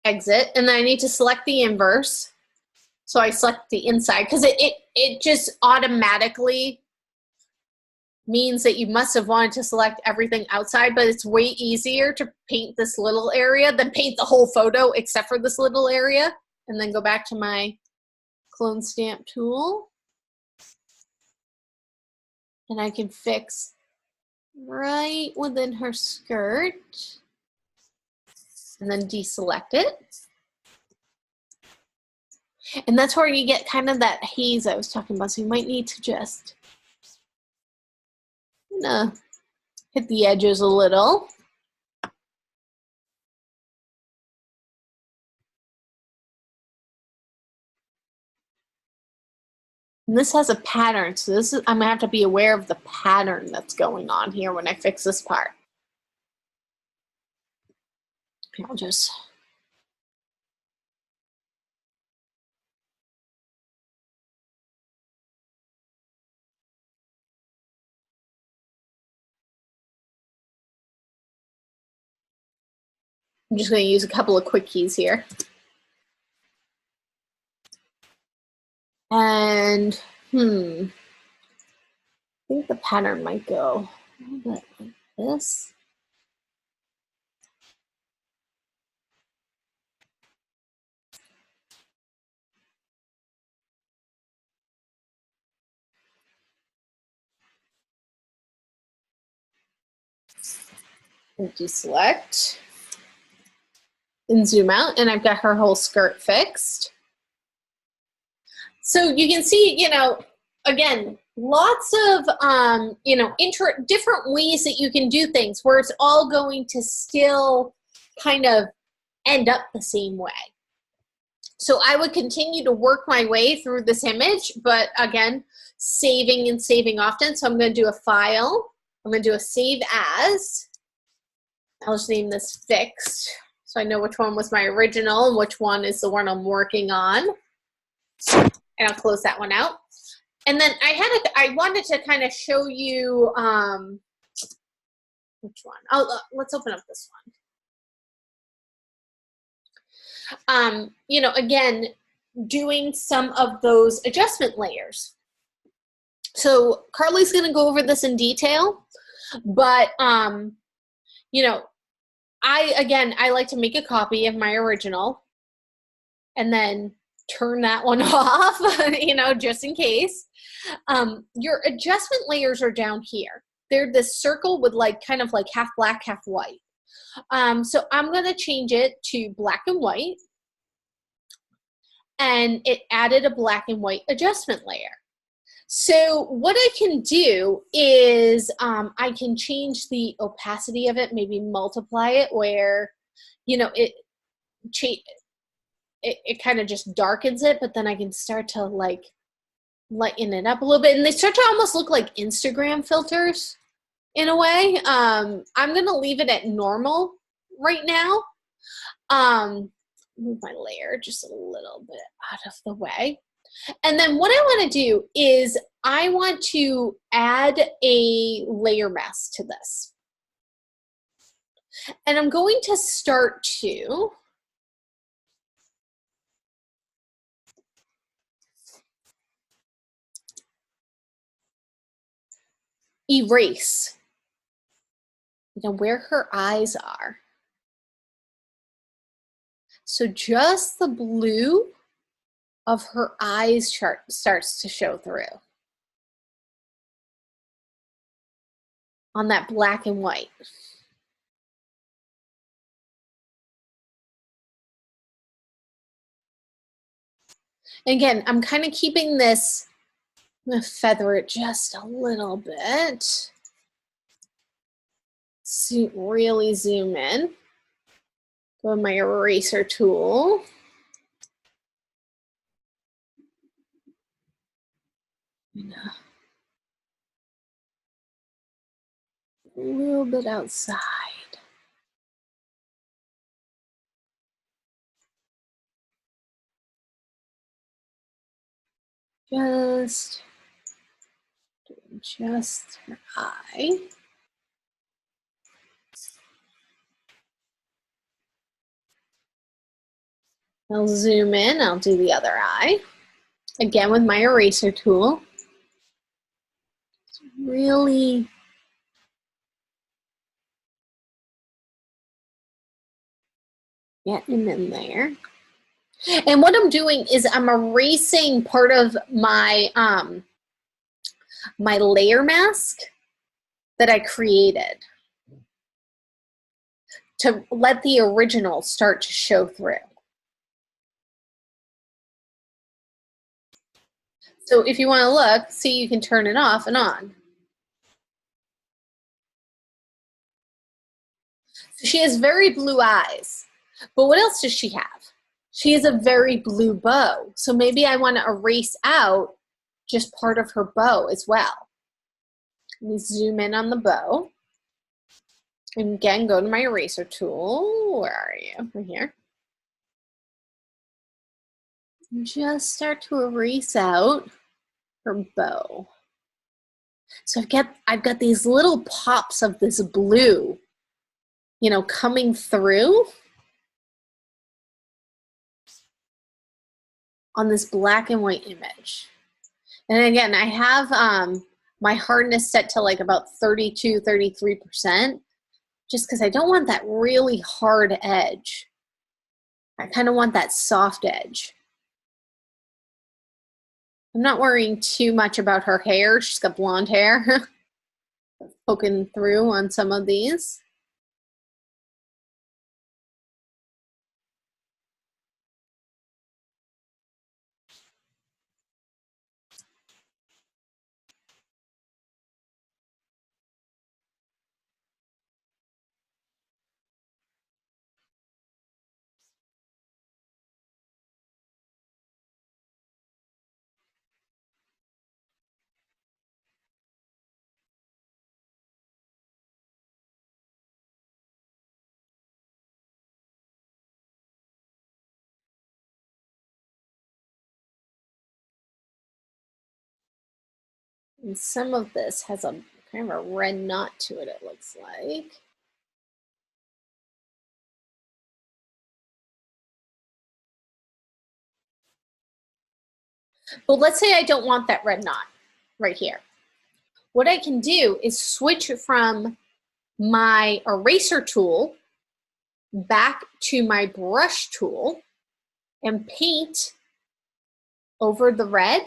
exit, and then I need to select the inverse. So I select the inside because it just automatically means that you must have wanted to select everything outside, but it's way easier to paint this little area than paint the whole photo except for this little area. And then go back to my clone stamp tool. And I can fix right within her skirt. And then deselect it. And that's where you get kind of that haze I was talking about. So you might need to just hit the edges a little. And this has a pattern, so I'm gonna have to be aware of the pattern that's going on here when I fix this part. I'll just I'm just going to use a couple of quick keys here. And, I think the pattern might go a little bit like this. And deselect. And zoom out, and I've got her whole skirt fixed. So you can see, again, lots of, you know, different ways that you can do things where it's all going to still kind of end up the same way. So I would continue to work my way through this image, but again, saving and saving often. So I'm going to do a file. I'm going to do a save as. I'll just name this fixed, so I know which one was my original and which one is the one I'm working on. And I'll close that one out. And then I wanted to kind of show you, which one? Oh, let's open up this one. You know, again, doing some of those adjustment layers. So Carly's going to go over this in detail, but, you know, I like to make a copy of my original and then turn that one off, you know, just in case. Your adjustment layers are down here. They're this circle with like kind of like half black, half white. So I'm going to change it to black and white, and it added a black and white adjustment layer. So what I can do is I can change the opacity of it, maybe multiply it where, you know, it kind of just darkens it, but then I can start to like lighten it up a little bit. And they start to almost look like Instagram filters in a way. I'm going to leave it at normal right now. Move my layer just a little bit out of the way. And then what I want to do is I want to add a layer mask to this. And I'm going to start to erase, you know, where her eyes are. So just the blue of her eyes starts to show through on that black and white. Again, I'm kind of keeping this, I'm going to feather it just a little bit. Really zoom in. Go with my eraser tool. A little bit outside. Just her eye. I'll zoom in, I'll do the other eye. Again with my eraser tool. Really getting in there. And what I'm doing is I'm erasing part of my my layer mask that I created to let the original start to show through. So if you want to look, see, you can turn it off and on. So she has very blue eyes. But what else does she have? She has a very blue bow. So maybe I want to erase out just part of her bow as well. Let me zoom in on the bow. And again, go to my eraser tool. Where are you? Right here. And just start to erase out her bow. So I've got these little pops of this blue, you know, coming through on this black and white image. And again, I have my hardness set to like about 32, 33%, just because I don't want that really hard edge. I kind of want that soft edge. I'm not worrying too much about her hair. She's got blonde hair poking through on some of these. And some of this has a kind of a red knot to it, it looks like. But let's say I don't want that red knot right here. What I can do is switch from my eraser tool back to my brush tool and paint over the red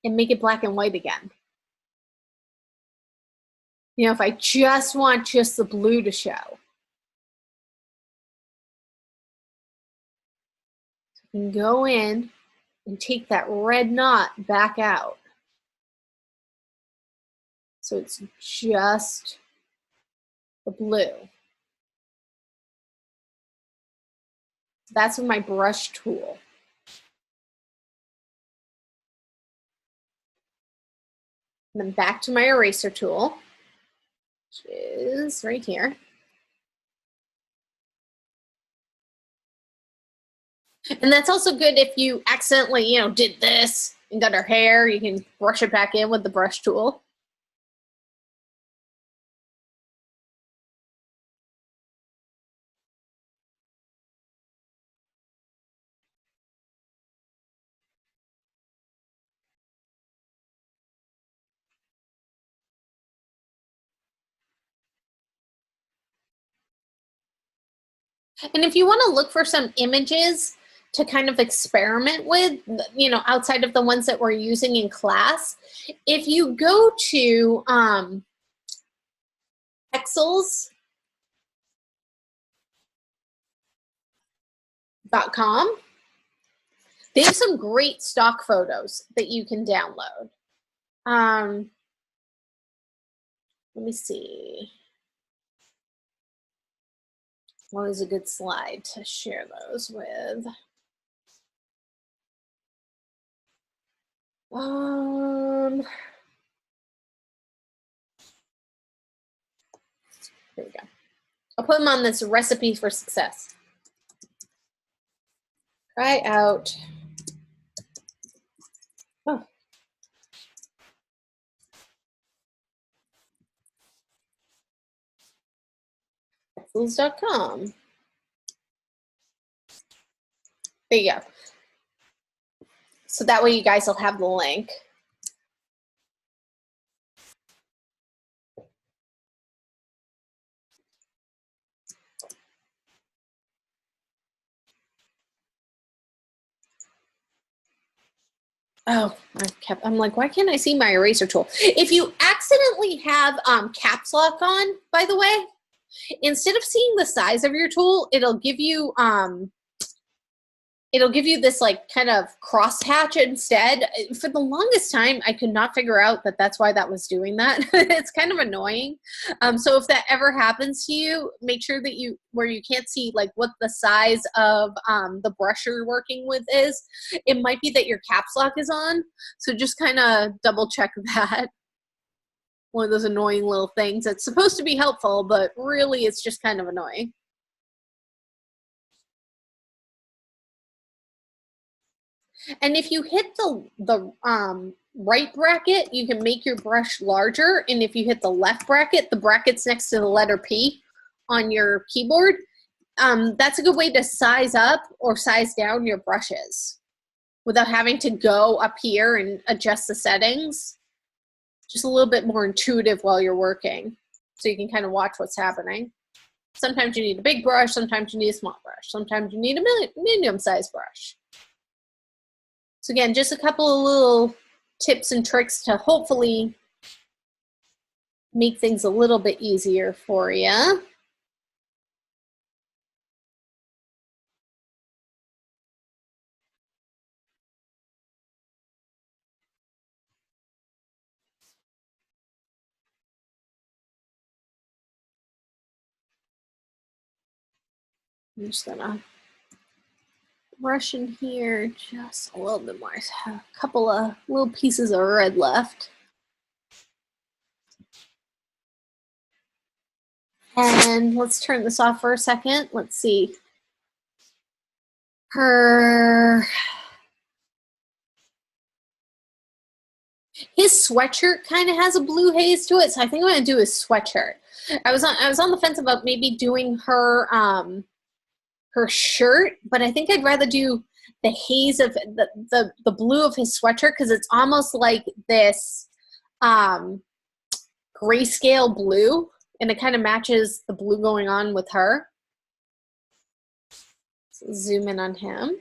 and make it black and white again. You know, if I just want just the blue to show. I can go in and take that red knot back out. So it's just the blue. That's with my brush tool. And then back to my eraser tool, which is right here. And that's also good if you accidentally, you know, did this and got her hair, you can brush it back in with the brush tool. And if you want to look for some images to kind of experiment with, you know, outside of the ones that we're using in class, if you go to pexels.com, they have some great stock photos that you can download. Let me see. What is a good slide to share those with? Here we go. I'll put them on this recipe for success. Try out. Oh. Pexels.com. There you go. So that way you guys will have the link. Oh, I'm like, why can't I see my eraser tool? If you accidentally have caps lock on, by the way, instead of seeing the size of your tool, it'll give you this like kind of crosshatch instead. For the longest time, I could not figure out that that's why that was doing that. It's kind of annoying. So if that ever happens to you, make sure that where you can't see like what the size of the brush you're working with is, it might be that your caps lock is on. So just kind of double check that. One of those annoying little things that's supposed to be helpful, but really it's just kind of annoying. And if you hit the right bracket, you can make your brush larger. And if you hit the left bracket, the bracket's next to the letter P on your keyboard, that's a good way to size up or size down your brushes without having to go up here and adjust the settings. Just a little bit more intuitive while you're working, so you can kind of watch what's happening. Sometimes you need a big brush, sometimes you need a small brush, sometimes you need a medium-sized brush. So again, just a couple of little tips and tricks to hopefully make things a little bit easier for you. I'm just gonna brush in here just a little bit more. I have a couple of little pieces of red left. And let's turn this off for a second. Let's see. His sweatshirt kind of has a blue haze to it, so I think I'm gonna do his sweatshirt. I was on the fence about maybe doing her her shirt, but I think I'd rather do the haze of the blue of his sweatshirt, because it's almost like this grayscale blue, and it kind of matches the blue going on with her. So zoom in on him.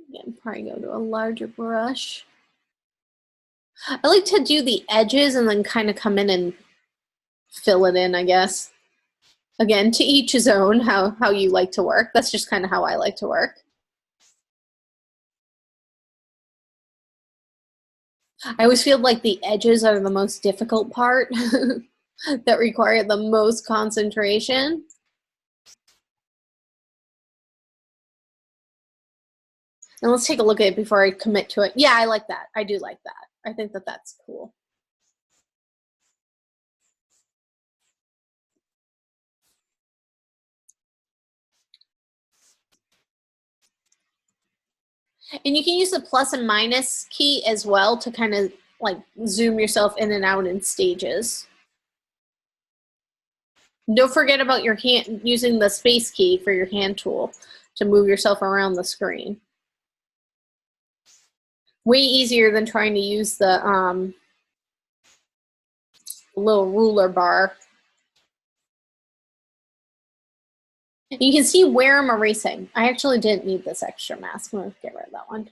Again, probably go to a larger brush. I like to do the edges and then kind of come in and fill it in, I guess. Again, to each his own, how you like to work. That's just kind of how I like to work. I always feel like the edges are the most difficult part that require the most concentration. And let's take a look at it before I commit to it. Yeah, I like that. I do like that. I think that that's cool. And you can use the plus and minus key as well to kind of like zoom yourself in and out in stages. Don't forget about your hand, using the space key for your hand tool to move yourself around the screen. Way easier than trying to use the little ruler bar. You can see where I'm erasing. I actually didn't need this extra mask. I'm going to get rid of that one.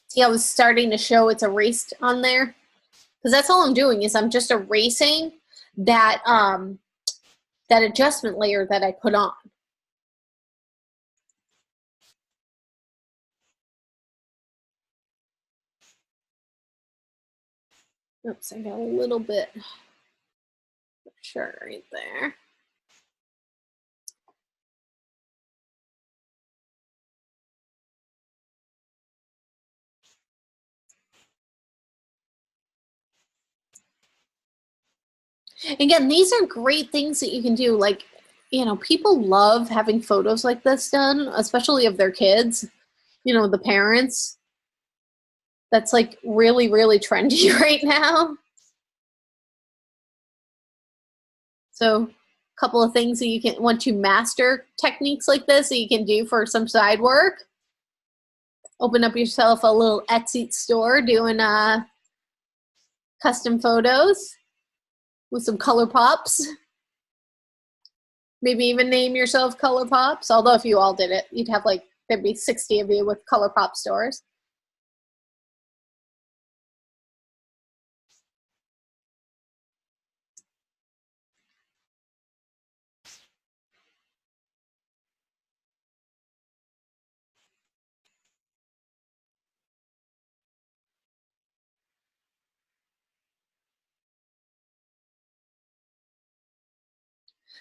See, I was starting to show it's erased on there, because that's all I'm doing is I'm just erasing that that adjustment layer that I put on. Oops, I got a little bit of shirt right there. Again, these are great things that you can do. Like, you know, people love having photos like this done, especially of their kids, you know, the parents. That's like really, really trendy right now. So a couple of things that you can want to master techniques like this that you can do for some side work. Open up yourself a little Etsy store doing custom photos with some color pops. Maybe even name yourself Color Pops. Although if you all did it, you'd have like, there'd be 60 of you with Color Pop stores.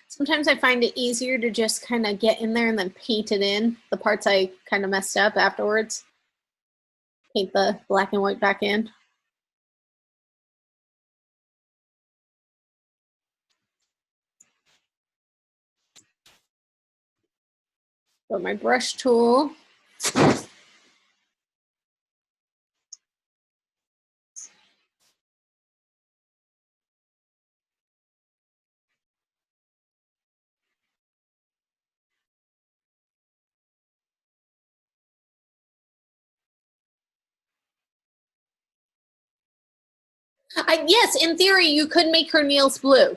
Sometimes I find it easier to just kind of get in there and then paint it in, the parts I kind of messed up afterwards. Paint the black and white back in. Got my brush tool. Yes, in theory, you could make her nails blue.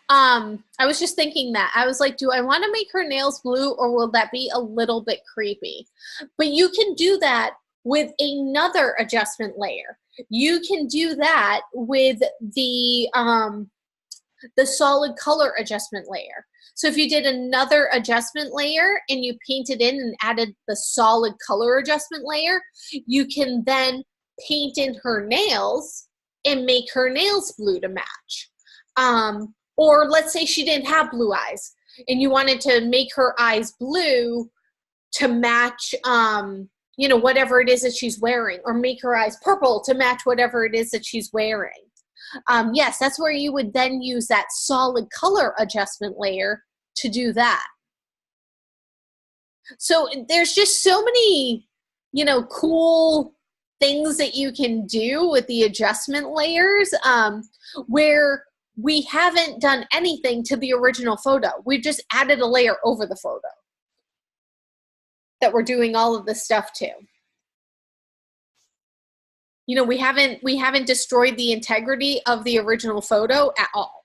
I was just thinking that. I was like, do I want to make her nails blue, or will that be a little bit creepy? But you can do that with another adjustment layer. You can do that with the solid color adjustment layer. So if you did another adjustment layer and you painted in and added the solid color adjustment layer, you can then paint in her nails and make her nails blue to match. Or let's say she didn't have blue eyes and you wanted to make her eyes blue to match you know, whatever it is that she's wearing, or make her eyes purple to match whatever it is that she's wearing. Yes, that's where you would then use that solid color adjustment layer to do that. So there's just so many, you know, cool things that you can do with the adjustment layers, where we haven't done anything to the original photo. We've just added a layer over the photo that we're doing all of this stuff to. You know, we haven't destroyed the integrity of the original photo at all.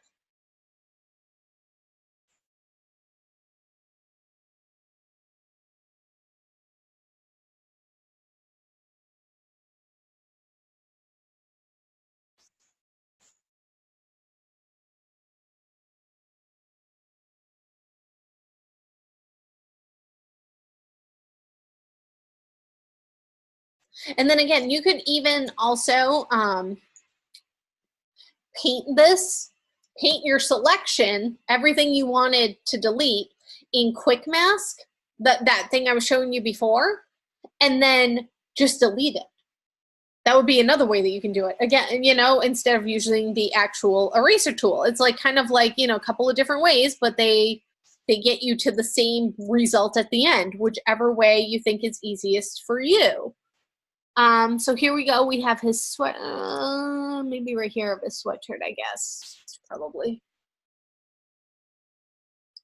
And then again, you could even also paint your selection, everything you wanted to delete, in Quick Mask, that thing I was showing you before, and then just delete it. That would be another way that you can do it. Again, you know, instead of using the actual eraser tool. It's like kind of like, you know, a couple of different ways, but they get you to the same result at the end, whichever way you think is easiest for you. So here we go. We have his sweat, maybe right here of his sweatshirt, I guess. Probably.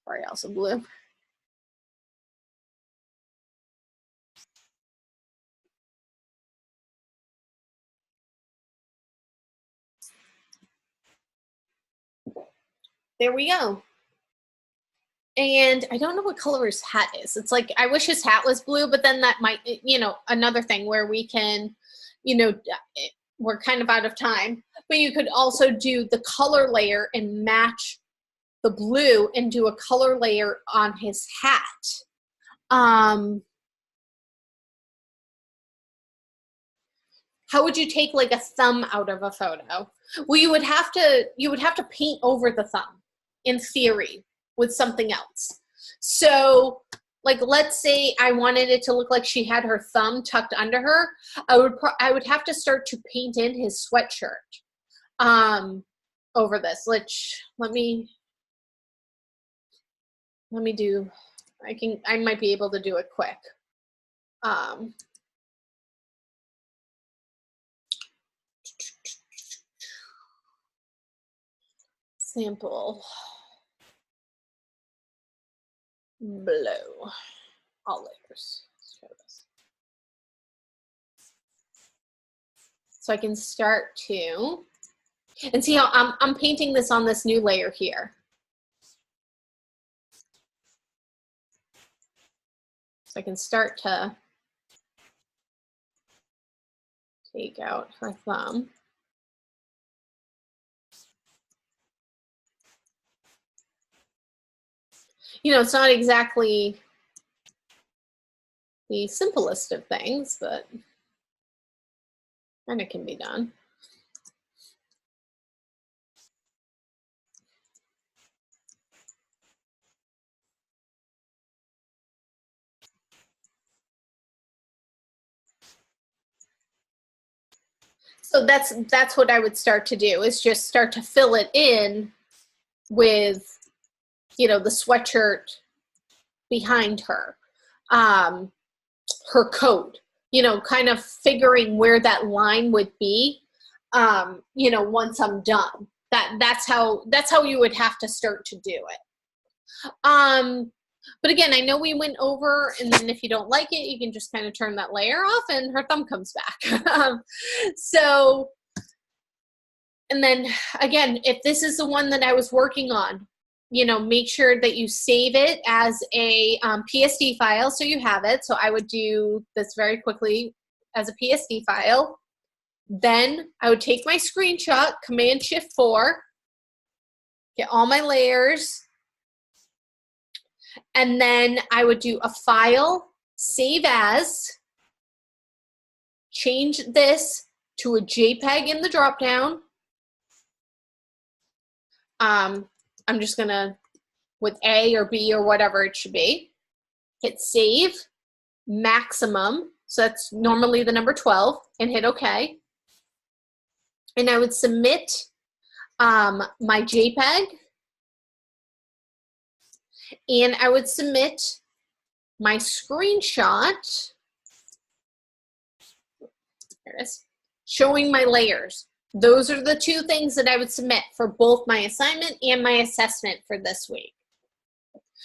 Sorry, also blue. There we go. And I don't know what color his hat is. It's like, I wish his hat was blue, but then that might, you know, another thing where we can, you know, we're kind of out of time, but you could also do the color layer and match the blue and do a color layer on his hat. How would you take like a thumb out of a photo? Well, you would have to paint over the thumb, in theory, with something else. So like, let's say I wanted it to look like she had her thumb tucked under her. I would have to start to paint in his sweatshirt over this. Let me do, I might be able to do it quick. Sample blue, all layers. So I can start to, and see how I'm painting this on this new layer here. So I can start to take out her thumb. You know, it's not exactly the simplest of things, but kind of can be done. So that's what I would start to do, is just start to fill it in with, you know, the sweatshirt behind her, her coat, you know, kind of figuring where that line would be, you know, once I'm done. That's how you would have to start to do it. But again, I know we went over, and then if you don't like it, you can just kind of turn that layer off and her thumb comes back. So, and then again, if this is the one that I was working on, you know, make sure that you save it as a PSD file so you have it. So I would do this very quickly as a PSD file. Then I would take my screenshot, Command-Shift-4, get all my layers, and then I would do a file, save as, change this to a JPEG in the dropdown. I'm just gonna, with A or B or whatever it should be, hit save, maximum, So that's normally the number 12, and hit OK. And I would submit my JPEG, and I would submit my screenshot, there it is, showing my layers. Those are the two things that I would submit for both my assignment and my assessment for this week.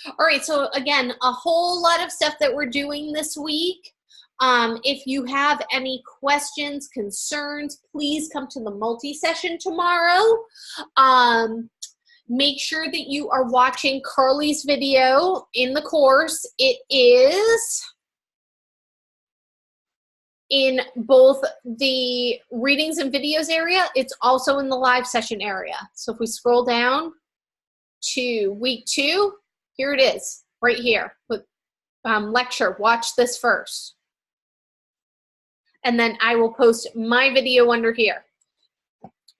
All right, so again, a whole lot of stuff that we're doing this week. If you have any questions, concerns, please come to the multi-session tomorrow. Make sure that you are watching Carly's video in the course. It is in both the readings and videos area. It's also in the live session area. So if we scroll down to week 2, here it is, right here with lecture. Watch this first. And then I will post my video under here.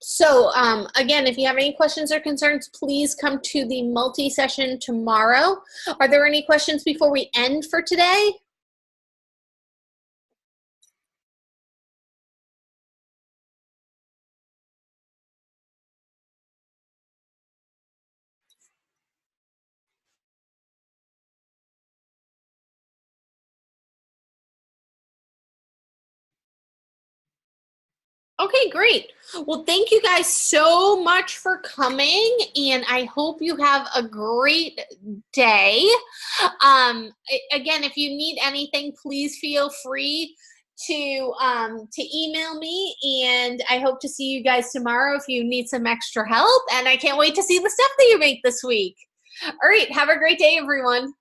So again, if you have any questions or concerns, please come to the multi-session tomorrow. Are there any questions before we end for today? Okay, great. Well, thank you guys so much for coming, and I hope you have a great day. Again, if you need anything, please feel free to email me, and I hope to see you guys tomorrow if you need some extra help, and I can't wait to see the stuff that you make this week. All right, have a great day, everyone.